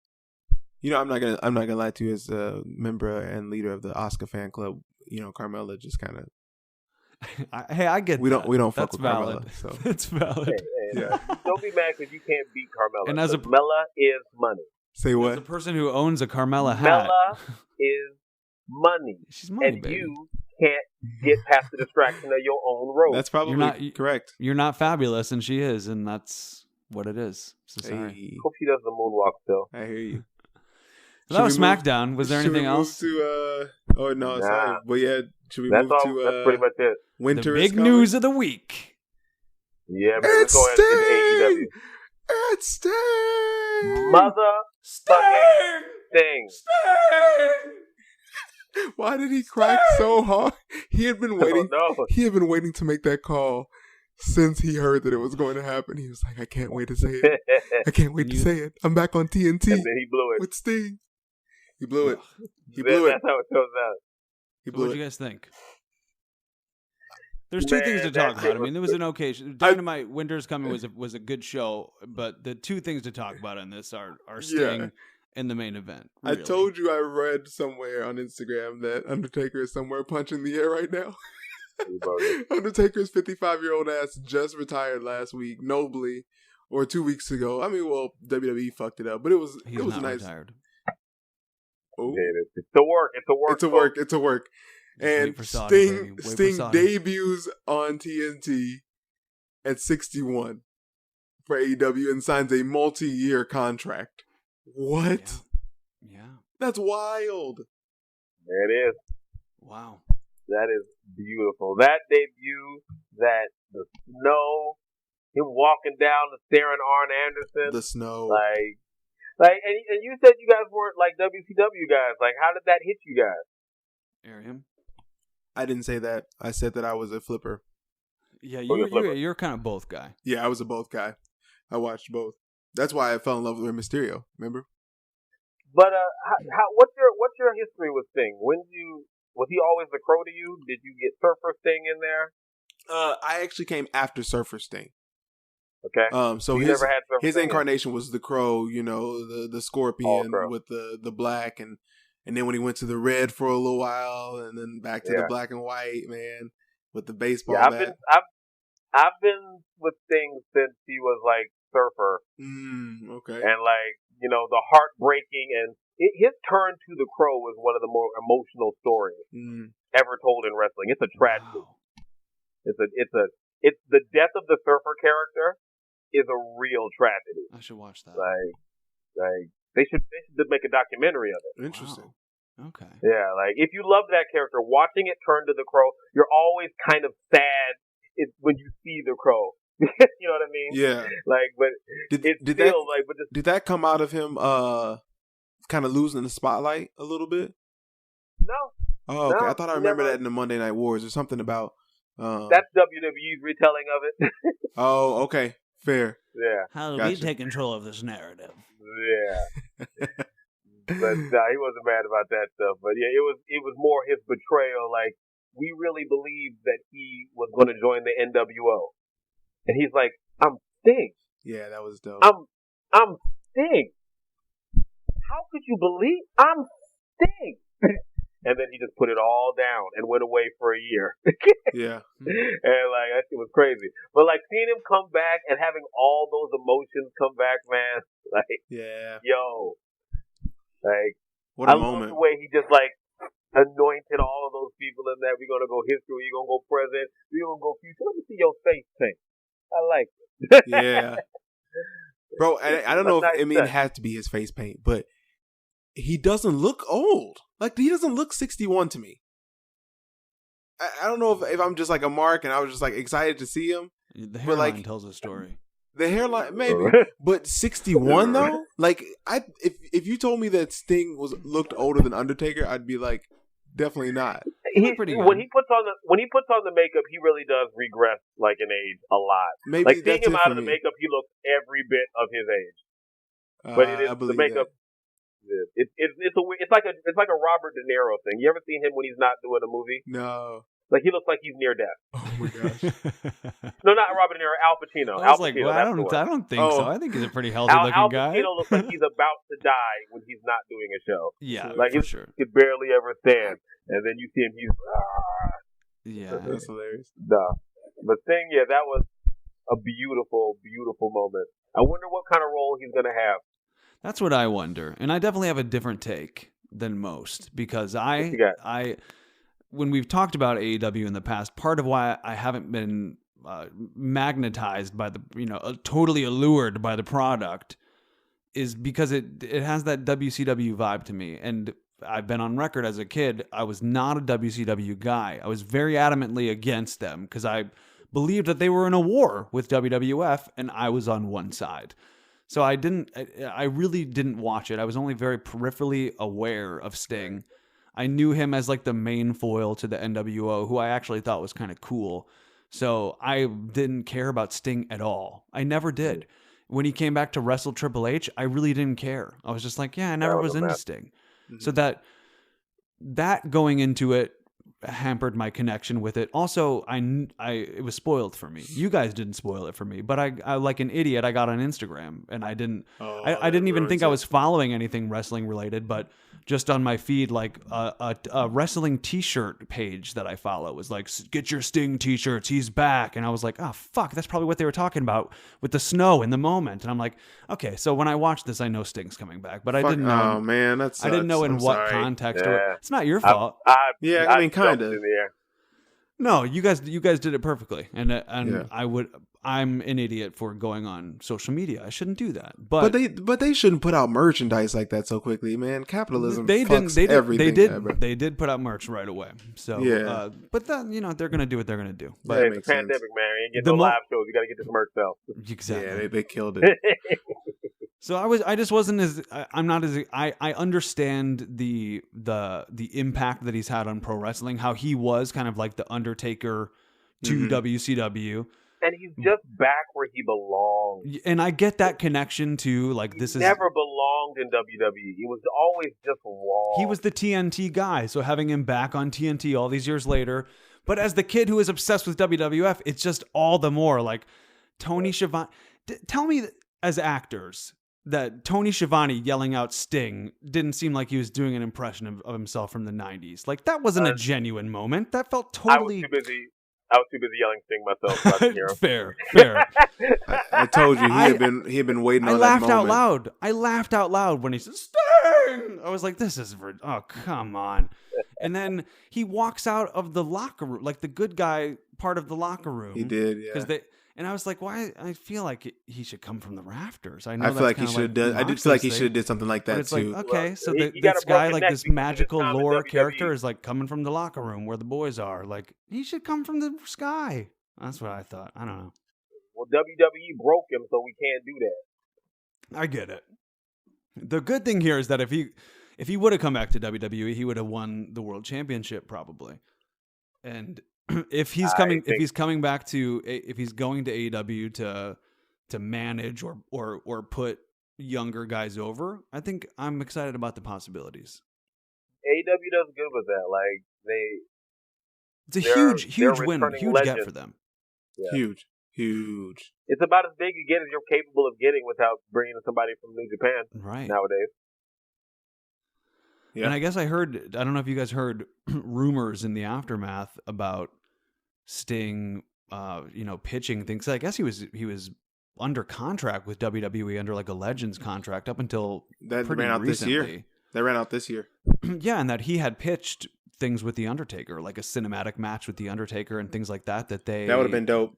You know, I'm not gonna lie to you, as a member and leader of the Oscar fan club. You know, Carmella just kind of I get we that. don't fuck That's with valid. Carmella. So That's valid. Hey, Yeah. Don't be mad because you can't beat Carmella. And as a- Mella is money. say As what? a person who owns a Carmella hat, Mella is money. she's money, And baby. you can't get past the distraction of your own road. That's probably correct. You're not fabulous, and she is, and that's what it is. So sorry. Hey, Hope she does the moonwalk still. I hear you. So that was Should we move- SmackDown. Was there should we anything else? Move to, oh no, Nah. sorry. But yeah, should we That's move all. to That's pretty much it. The winter? is big coming? news of the week. Yeah, man. Let's go ahead and get to AEW. It's Sting. Mother thing. Why did he crack so hard? He had been waiting. No. He had been waiting to make that call since he heard that it was going to happen. He was like, "I can't wait to say it. I can't wait to say it. I'm back on TNT And then he blew it. with Sting." He blew it. He blew it. That's how it goes out. He So blew what do it. you guys think? There's two things to Man, talk that about. I mean, there was shit an okay. Dynamite Winter's Coming was a good show, but the two things to talk about in this are Sting Yeah. and the main event. I really. told you I read somewhere on Instagram that Undertaker is somewhere punching the air right now. Undertaker's 55-year-old ass just retired last week, nobly, or 2 weeks ago. I mean, well, WWE fucked it up, but it was He's it was not nice. retired. Oh, It's the work. It's the work. it's a work. It's a work. Just And wait for Saudi, baby. Sting Wait for Sting Saudi. debuts on TNT at 61 for AEW and signs a multi-year contract. What? Yeah. That's wild. There it is. Wow. That is beautiful. That debut, that the snow, him walking down the staring Arn Anderson, The snow. like, and you said you guys weren't like WCW guys. Like, how did that hit you guys? Air him. I didn't say that. I said that I was a flipper. Yeah, Or the flipper. you're kind of both guy. Yeah, I was a both guy. I watched both. That's why I fell in love with Rey Mysterio. Remember? But what's your history with Sting? Was he always the Crow to you? Did you get Surfer Sting in there? I actually came after Surfer Sting. Okay. So you his never had Surfer his Sting? incarnation was the Crow. You know, the Scorpion Crow. with the black, and then when he went to the red for a little while, and then back to the black and white, man, with the baseball bat. I've been with Sting since he was like Surfer, Okay. and like the heartbreaking and his turn to the Crow was one of the more emotional stories ever told in wrestling. It's a tragedy. Wow. It's the death of the Surfer character is a real tragedy. I should watch that. Like they should make a documentary of it. Interesting. Wow. Okay. Yeah, like if you love that character, watching it turn to the Crow, you're always kind of sad when you see the Crow. You know what I mean? Yeah. Like, but did that come out of him kind of losing the spotlight a little bit? no. Oh, okay. No, I thought I remember never. that in the Monday Night Wars or something about That's WWE's retelling of it. Oh, okay, fair. Yeah. How do we Gotcha. take control of this narrative? Yeah. But he wasn't mad about that stuff. But yeah, it was more his betrayal. Like, we really believed that he was going to join the NWO, and he's like, "I'm Sting. Yeah, that was dope. I'm Sting. How could you believe I'm Sting?" And then he just put it all down and went away for a year. Yeah. And like, that shit was crazy. But like, seeing him come back and having all those emotions come back, man, like, Yeah. yo, like, What a I love moment. the way he just like anointed all of those people in that. We're gonna go history. You're gonna go present. We're gonna go future. Let me see your face paint. I like it. Yeah. Bro, I don't know if Nice it has to be his face paint, but he doesn't look old. Like, he doesn't look 61 to me. I don't know if I'm just like a mark and I was just like excited to see him. The But, hairline like, tells a story. The hairline, maybe, but 61 though. Like, if you told me that Sting looked older than Undertaker, I'd be like, definitely not. Pretty good. When he puts on the makeup, he really does regress like in age a lot. Maybe Like, seeing that's him it out for of the me. makeup, he looks every bit of his age. But it is I the believe makeup. It's like a Robert De Niro thing. You ever seen him when he's not doing a movie? that. No. Like, he looks like he's near death. Oh my gosh. No, not Robert De Niro. Al Pacino. I was Al like, Pacino. well, that's the one. I don't think Oh. so. I think he's a pretty healthy Al looking guy. Pacino looks like he's about to die when he's not doing a show. Yeah, Like, for he sure. could barely ever stand, and then you see him. He's Yeah. That's hilarious. nah. But Sting, yeah, that was a beautiful, beautiful moment. I wonder what kind of role he's gonna have. That's what I wonder. And I definitely have a different take than most because What you got? when we've talked about AEW in the past, part of why I haven't been magnetized by totally allured by the product is because it has that WCW vibe to me. And I've been on record as a kid, I was not a WCW guy. I was very adamantly against them because I believed that they were in a war with WWF and I was on one side. So I really didn't watch it. I was only very peripherally aware of Sting. I knew him as like the main foil to the NWO, who I actually thought was kind of cool. So I didn't care about Sting at all. I never did. When he came back to wrestle Triple H, I really didn't care. I was just like, yeah, I never was into Sting. Mm-hmm. So that going into it hampered my connection with it. Also, it was spoiled for me. You guys didn't spoil it for me, but I like an idiot, I got on Instagram and I didn't even think I was following anything wrestling related, but just on my feed, like a wrestling t-shirt page that I follow was like, get your Sting t-shirts, he's back. And I was like, oh fuck, that's probably what they were talking about with the snow in the moment. And I'm like, okay, so when I watch this, I know Sting's coming back, but I didn't know. Oh man, that sucks. I didn't know in I'm what sorry. context. Yeah. It's not your fault. I mean, jumped kinda. in the air. No, you guys did it perfectly, and Yeah. I'm an idiot for going on social media. I shouldn't do that, But they shouldn't put out merchandise like that so quickly, man. Capitalism fucks everything. They did put out merch right away. So Yeah. but then they're gonna do what they're gonna do. That But it's a makes sense. pandemic, man. You ain't The getting no mo- live shows. You got to get this merch though. Exactly. Yeah, they killed it. So I just wasn't as I'm not as I understand the impact that he's had on pro wrestling, how he was kind of like the Undertaker to WCW. And he's just back where he belongs. And I get that connection to like this He is never belonged in WWE. He was always just wrong. he was the TNT guy, so having him back on TNT all these years later, but as the kid who is obsessed with WWF, it's just all the more like Tony Schiavone. Tell me as actors that Tony Schiavone yelling out Sting didn't seem like he was doing an impression of himself from the 90s. Like that wasn't a genuine moment. That felt totally I was too busy yelling Sting myself. So I didn't hear him. fair. I told you he had been waiting I on laughed that out moment. loud. I laughed out loud when he said Sting. I was like, "This is oh come on!" And then he walks out of the locker room, like the good guy part of the locker room. He did, yeah. Because and I was like, "Why?" I feel like he should come from the rafters. I know. I feel like he should have done. I did feel like he should have did something like But that it's too. like, okay, so he got this a guy, broken like neck this because of magical his time in lore WWE. character, is like coming from the locker room where the boys are. Like he should come from the sky. That's what I thought. I don't know. Well, WWE broke him, so we can't do that. I get it. The good thing here is that if he would have come back to WWE, he would have won the world championship probably. And if he's coming back to if he's going to AEW to manage or put younger guys over, I think I'm excited about the possibilities. AEW does good with that. Like it's a huge win, huge legend. get for them. Yeah. Huge. It's about as big again as you're capable of getting without bringing somebody from New Japan nowadays. Yeah. And I guess I don't know if you guys heard rumors in the aftermath about Sting, pitching things. I guess he was under contract with WWE under like a Legends contract up until that pretty ran out recently. this year. That ran out this year. Yeah, and that he had pitched things with The Undertaker, like a cinematic match with The Undertaker and things like that. That would have been dope.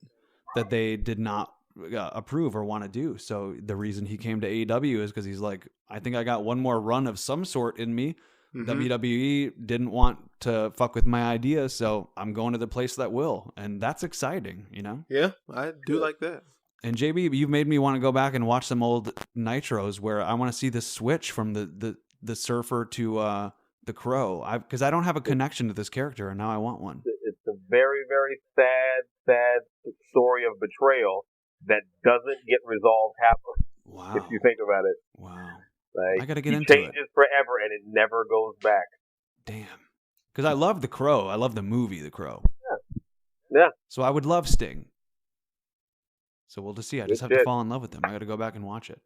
That they did not approve or want to do. So the reason he came to AEW is because he's like, I think I got one more run of some sort in me. Mm-hmm. WWE didn't want to fuck with my idea, so I'm going to the place that will, and that's exciting, Yeah, I do like that. And JB, you've made me want to go back and watch some old Nitros where I want to see the switch from the Surfer to the Crow, because I don't have a connection to this character, and now I want one. It's a very, very sad story of betrayal that doesn't get resolved happily. Wow. If you think about it. Wow. Like, I got to get into it. He changes forever, and it never goes back. Damn. Because I love The Crow. I love the movie The Crow. Yeah. So I would love Sting. So we'll just see. I just have to fall in love with him. I got to go back and watch it.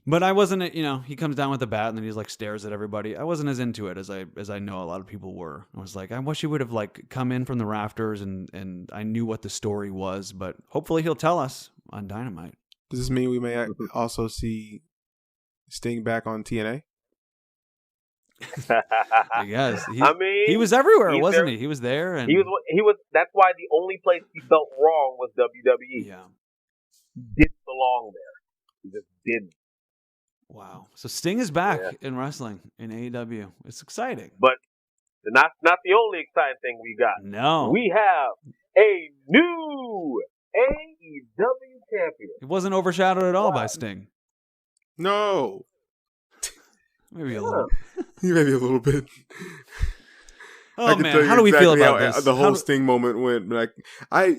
But I wasn't, he comes down with the bat and then he's like stares at everybody. I wasn't as into it as I know a lot of people were. I was like, I wish he would have like come in from the rafters and I knew what the story was, but hopefully he'll tell us on Dynamite. Does this mean we may also see Sting back on TNA? I guess. He was everywhere, wasn't he? He was there, and he was. That's why the only place he felt wrong was WWE. Yeah, he didn't belong there. He just didn't. Wow. So Sting is back in wrestling in AEW. It's exciting, but not the only exciting thing we got. No, we have a new AEW champion. It wasn't overshadowed at all by Sting. No. Maybe a little. Maybe a little bit. Oh man, how do we feel about this? The whole Sting moment went. Like,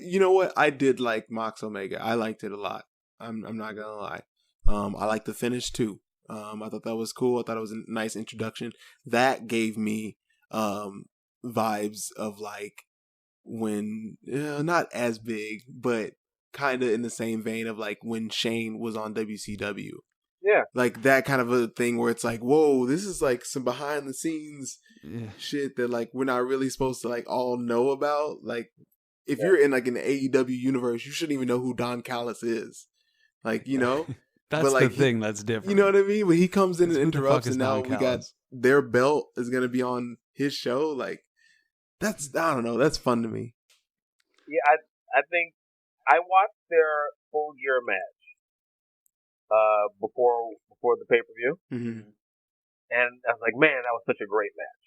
you know what? I did like Mox Omega. I liked it a lot. I'm not gonna lie. I liked the finish too. I thought that was cool. I thought it was a nice introduction. That gave me vibes of like when not as big, but kind of in the same vein of like when Shane was on WCW. Yeah. Like that kind of a thing where it's like, whoa, this is like some behind the scenes shit that like we're not really supposed to like all know about. Like if you're in like an AEW universe, you shouldn't even know who Don Callis is. Like, that's but, like, the thing that's different. You know what I mean? When he comes in and interrupts and now Don we got their belt is going to be on his show. Like I don't know. That's fun to me. Yeah. I think I watched their Full Gear match. Before the pay-per-view. Mm-hmm. And I was like, man, that was such a great match.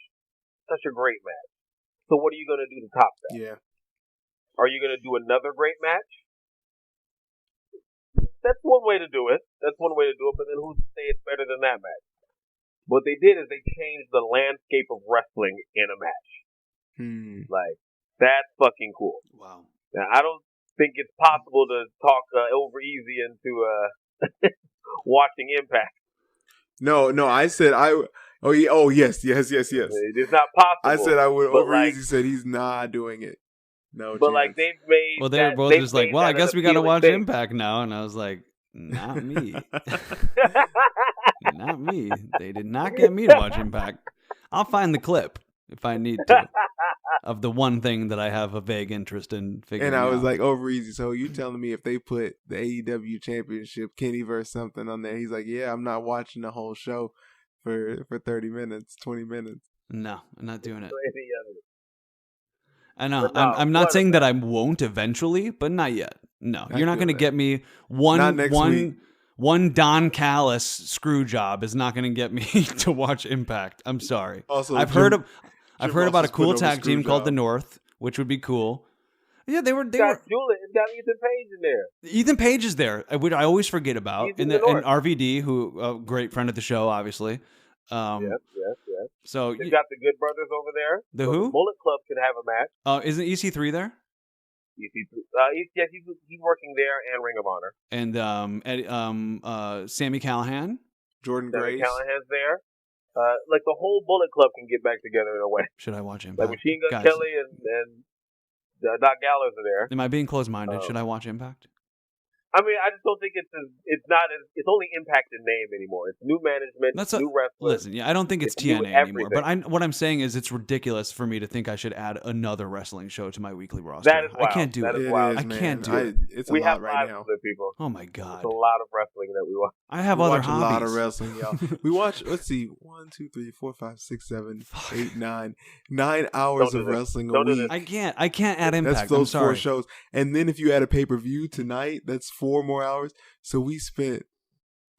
Such a great match. So what are you going to do to top that? Yeah. Are you going to do another great match? That's one way to do it. But then who's to say it's better than that match? What they did is they changed the landscape of wrestling in a match. Like, that's fucking cool. Wow. Now, I don't think it's possible to talk over easy into watching Impact. No, I said yes. It's not possible. I said I would. Over easy said he's not doing it. No, but chance. like they've made. Well, they were both just like, well, I guess we got to watch Impact now, and I was like, not me, not me. They did not get me to watch Impact. I'll find the clip if I need to. Of the one thing that I have a vague interest in figuring out. And I was like, over easy. So you telling me if they put the AEW Championship, Kenny versus something on there, he's like, yeah, I'm not watching the whole show for 30 minutes, 20 minutes. No, I'm not doing it. I know. I'm not saying that I won't eventually, but not yet. No, you're not going to get me one Don Callis screw job is not going to get me to watch Impact. I'm sorry. Also, I've heard about a cool tag team called the North, which would be cool. Yeah, they were. It's got Ethan Page in there. Ethan Page is there, which I always forget about. And RVD, who a great friend of the show, obviously. Yes. So They've got the Good Brothers over there. The so who? The Bullet Club can have a match. Isn't EC3 there? He's working there and Ring of Honor. And Sammy Callahan, Jordan Sammy Grace. Callahan's there. Like the whole Bullet Club can get back together in a way. should I watch Impact? Like Machine Gun Guys, Kelly and Doc Gallows are there. am I being closed-minded? Should I watch Impact? I mean, I just don't think it's only Impact in name anymore. It's new management, new wrestlers. Listen, I don't think it's new TNA anymore. everything. But what I'm saying is it's ridiculous for me to think I should add another wrestling show to my weekly roster. That is wild. I can't do That it. is wild. I can't do it. It's a We lot have right lives now. with people. Oh my god. It's a lot of wrestling that we watch. I have We other watch hobbies. a lot of wrestling, y'all. We watch, let's see, 1, 2, 3, 4, 5, 6, 7, 8, 9. 9 hours of wrestling a week. I can't add Impact. That's those I'm 4 sorry. shows. And then if you add a pay-per-view tonight, that's 4 more hours. So we spent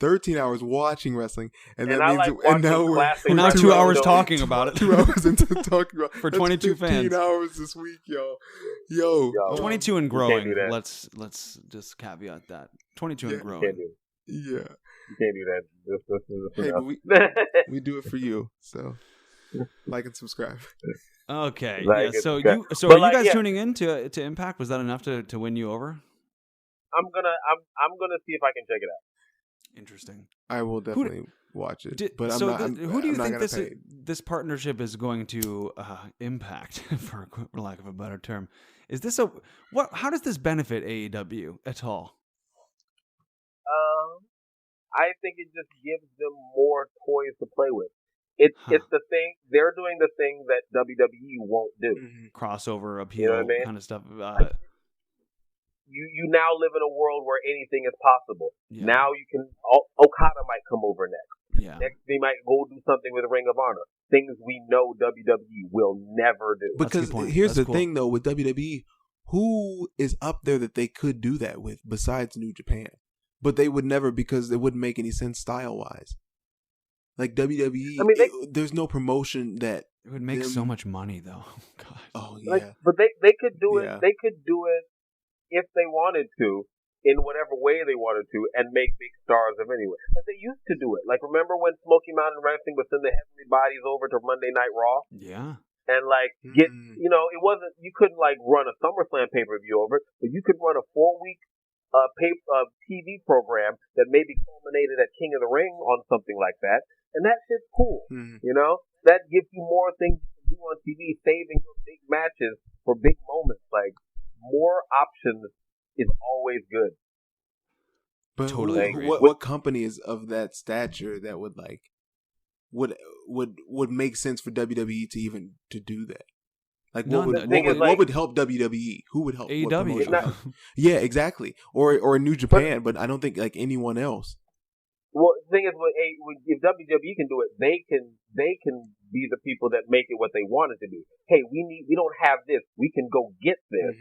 13 hours watching wrestling, and that I means like and now classic We're now wrestling 2 hours shows. talking about it. 2 hours into talking about For that's 22 15 fans. hours this week, yo. 22 and do growing. that. Let's just caveat that. 22 and Yeah. You growing. can't do it. Yeah. You can't do that. This is Hey, enough. but we do it for you. So like and subscribe. Okay. Like Yeah. it, So okay. you But are you like, guys yeah. tuning in to Impact? Was that enough to win you over? I'm gonna see if I can check it out. Interesting. I will definitely watch it. But so I'm not. who do you I'm not think gonna this pay. this partnership is going to impact, for lack of a better term? Is this how does this benefit AEW at all? I think it just gives them more toys to play with. It's the thing they're doing the thing that WWE won't do. Crossover appeal You know what I mean? kind of stuff. You now live in a world where anything is possible. Yeah. Now you can. Okada might come over next. Yeah. Next, they might go do something with Ring of Honor. Things we know WWE will never do. That's a Because good point. here's That's the cool. thing, though, with WWE, who is up there that they could do that with besides New Japan? But they would never, because it wouldn't make any sense style-wise. Like WWE, I mean, there's no promotion that. It would make so much money, though. God. Oh yeah, Like, but they could do it. Yeah. They could do it if they wanted to, in whatever way they wanted to, and make big stars of anyway. Like they used to do it. Like remember when Smoky Mountain Wrestling would send the Heavenly Bodies over to Monday Night Raw Yeah. and like get it wasn't you couldn't like run a SummerSlam pay-per-view over it, but you could run a 4-week TV program that maybe culminated at King of the Ring on something like that, and that shit's cool. You know, that gives you more things to do on TV, saving your big matches for big moments. Like more options is always good. But Totally agree. what company is of that stature that would like would make sense for WWE to do that? Like None. what would help WWE? Who would help? What AEW. promotion would help? Yeah, exactly. Or New Japan, but I don't think like anyone else. Well, the thing is, if WWE can do it, they can be the people that make it what they want it to be. Hey, we don't have this. We can go get this.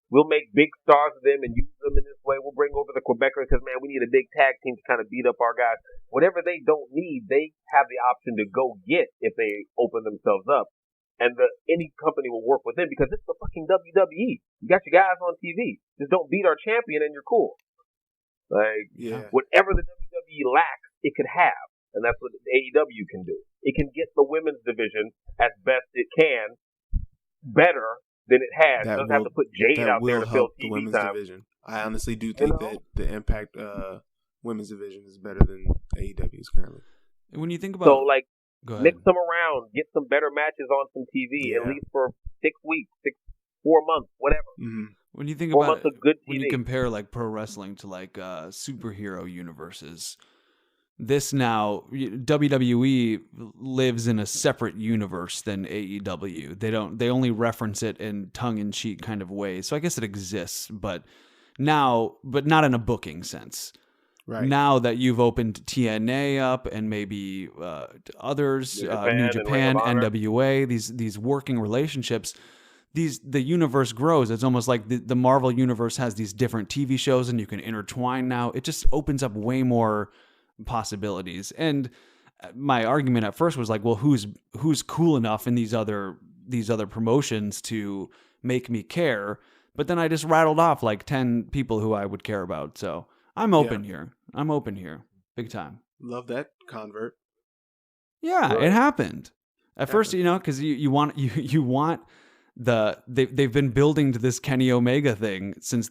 We'll make big stars of them and use them in this way. We'll bring over the Quebecers because, man, we need a big tag team to kind of beat up our guys. Whatever they don't need, they have the option to go get if they open themselves up. And any company will work with them because it's the fucking WWE. You got your guys on TV. Just don't beat our champion and you're cool. Like, whatever the WWE lacks, it could have. And that's what AEW can do. It can get the women's division as best it can better than it has. It doesn't have to put Jade out there to fill the TV women's time. division. I honestly do think that the Impact women's division is better than AEW's currently. When you think about So, like, go ahead. mix them around. Get some better matches on some TV, at least for 6 weeks, 4 months, whatever. When you think 4 about months of good when TV. you compare like pro wrestling to like superhero universes, this now WWE lives in a separate universe than AEW. They only reference it in tongue-in-cheek kind of ways. So I guess it exists, but not in a booking sense. Right. Now that you've opened TNA up and maybe others, New Japan, NWA, these working relationships, the universe grows. It's almost like the Marvel universe has these different TV shows and you can intertwine now. It just opens up way more possibilities. And my argument at first was like, well, who's cool enough in these other promotions to make me care? But then I just rattled off like 10 people who I would care about. So I'm open here. I'm open here. Big time. Love that convert. Yeah, Right. it happened. At first, because you want they've been building to this Kenny Omega thing since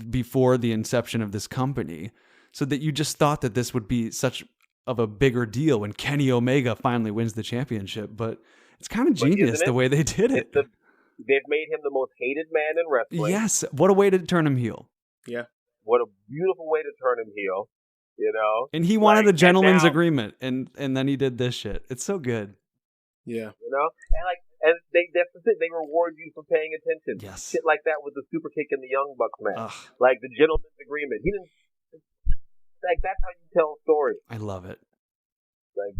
before the inception of this company, so that you just thought that this would be such of a bigger deal when Kenny Omega finally wins the championship. But it's kind of genius the way they did it. They've made him the most hated man in wrestling. Yes, what a way to turn him heel. Yeah. What a beautiful way to turn him heel. And he wanted a gentleman's agreement, and then he did this shit. It's so good. Yeah. And that's the thing. They reward you for paying attention. Yes. Shit like that with the Super Kick and the Young Bucks match. Ugh. Like the gentleman's agreement. He didn't. Like that's how you tell a story. I love it. Like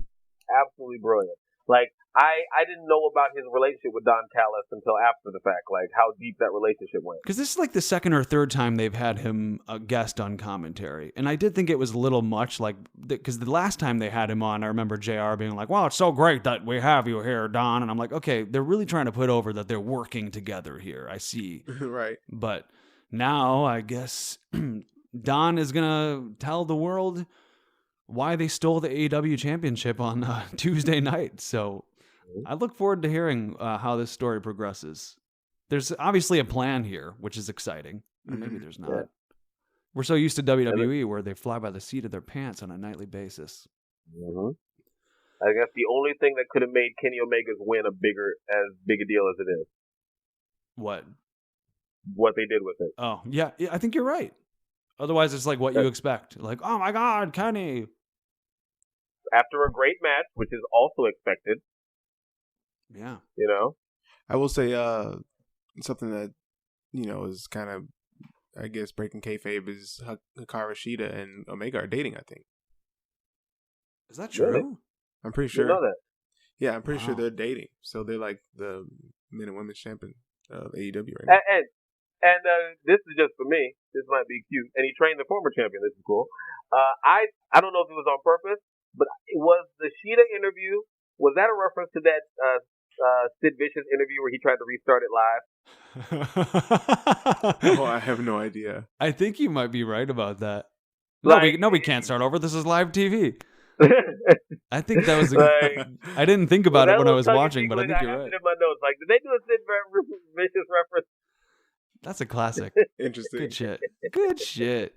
absolutely brilliant. Like I didn't know about his relationship with Don Callis until after the fact. Like how deep that relationship went. Because this is like the second or third time they've had him a guest on commentary, and I did think it was a little much. Like because the last time they had him on, I remember JR being like, "Well, it's so great that we have you here, Don," and I'm like, "Okay, they're really trying to put over that they're working together here." I see, Right. but now I guess Don is gonna tell the world why they stole the AEW championship on Tuesday night. So I look forward to hearing how this story progresses. There's obviously a plan here, which is exciting. Or maybe there's not. Yeah. We're so used to WWE where they fly by the seat of their pants on a nightly basis. Mm-hmm. I guess the only thing that could have made Kenny Omega's win as big a deal as it is. What they did with it. Oh, yeah, I think you're right. Otherwise, it's like what you expect. Like, oh my God, Kenny. After a great match, which is also expected. Yeah. I will say something that, is kind of, I guess, breaking kayfabe is Karashita and Omega are dating, I think. Is that true? Really? I'm pretty sure. You know that? Yeah, I'm pretty sure Wow. they're dating. So they're like the men and women's champion of AEW right now. And this is just for me. This might be cute. And he trained the former champion. This is cool. I don't know if it was on purpose, but it was the Shida interview. Was that a reference to that Sid Vicious interview where he tried to restart it live? Oh, I have no idea. I think you might be right about that. Like- No, we can't start over. This is live TV. I think that was. Like- I didn't think about it when I was tongue-in-cheek, watching, but I think have you're it right. in my notes. Like, did they do a Sid Vicious reference? That's a classic. Interesting. Good shit. Good shit.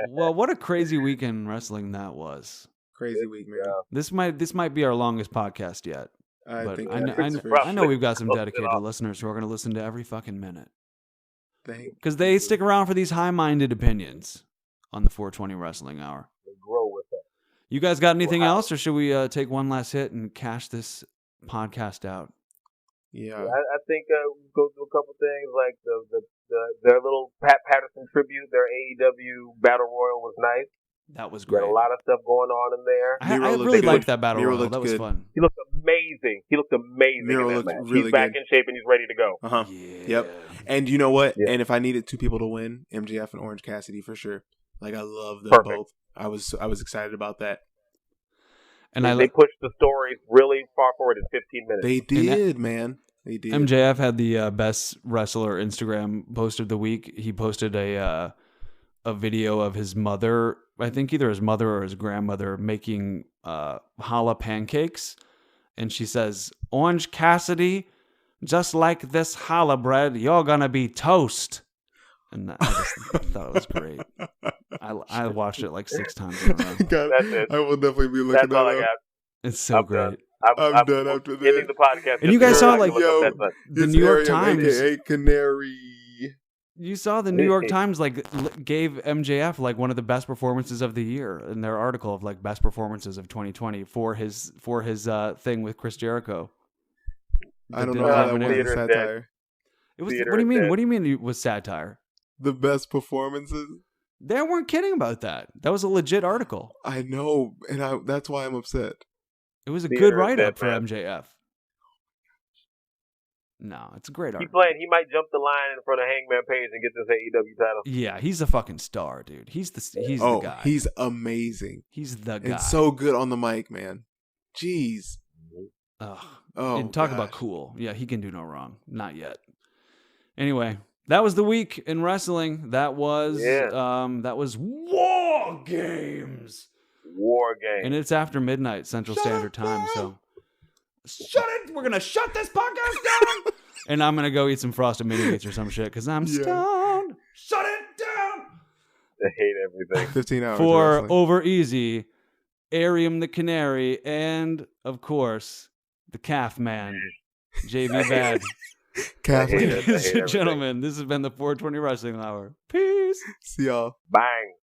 Well, what a crazy weekend in wrestling that was. Crazy week, man. This might be our longest podcast yet. I But think I that's know, for I know we've got some Close it dedicated off. listeners who are going to listen to every fucking minute Thank because they stick around for these high-minded opinions on the 420 Wrestling Hour. They grow with it. You guys got anything Wow. else, or should we take one last hit and cash this podcast out? Yeah. I think go through a couple things like their little Pat Patterson tribute, their AEW Battle Royal was nice. That was Got great. a lot of stuff going on in there. I Miro really looked liked good. that battle Miro royal. looked That was good. fun. He looked amazing. Miro in that looked match. really He's back good. in shape and he's ready to go. Uh-huh. Yeah. Yep. And you know what? Yeah. And if I needed two people to win, MJF and Orange Cassidy for sure. Like I love them Perfect. both. I was excited about that. And They pushed the story really far forward in 15 minutes. They did, man. They did. MJF had the best wrestler Instagram post of the week. He posted a video of his mother, I think either his mother or his grandmother, making challah pancakes. And she says, Orange Cassidy, just like this challah bread, you're going to be toast. And I just thought it was great. I watched it like 6 times in a row. God, That's it. I will definitely be looking That's all that I up. got. It's so I'm great. done. I'm done after this. Ending the podcast. And you guys Just saw, so I like, can look up yo, that button. The This New York Arium, Times. aka Canary. You saw the New York Times gave MJF like one of the best performances of the year in their article of like best performances of 2020 for his thing with Chris Jericho. I don't The know how that Dominator. was a Theater is dead. satire. It was. Theater What do you is mean? dead. What do you mean it was satire? The best performances. They weren't kidding about that. That was a legit article. I know, and that's why I'm upset. It was a Theater good is write up dead, for man. MJF. No, it's a great He article. He might jump the line in front of Hangman Page and get this AEW title. Yeah, he's a fucking star, dude. He's the Oh, guy. he's amazing He's the guy. and so good on the mic, man. Jeez. Ugh. Oh, And talk about gosh. cool. Yeah, he can do no wrong. Not yet. Anyway, that was the week in wrestling. That was Yeah. that was War Games. War game. And it's after midnight Central Standard Time, so shut it. We're gonna shut this podcast down. And I'm gonna go eat some Frosted Mini Wheats or some shit because I'm stoned. Shut it down. I hate everything. 15 hours. For Over Easy, Arium the Canary, and of course the Calf Man, JV Bad. Calf. Ladies and gentlemen, this has been the 420 Wrestling Hour. Peace. See y'all. Bang.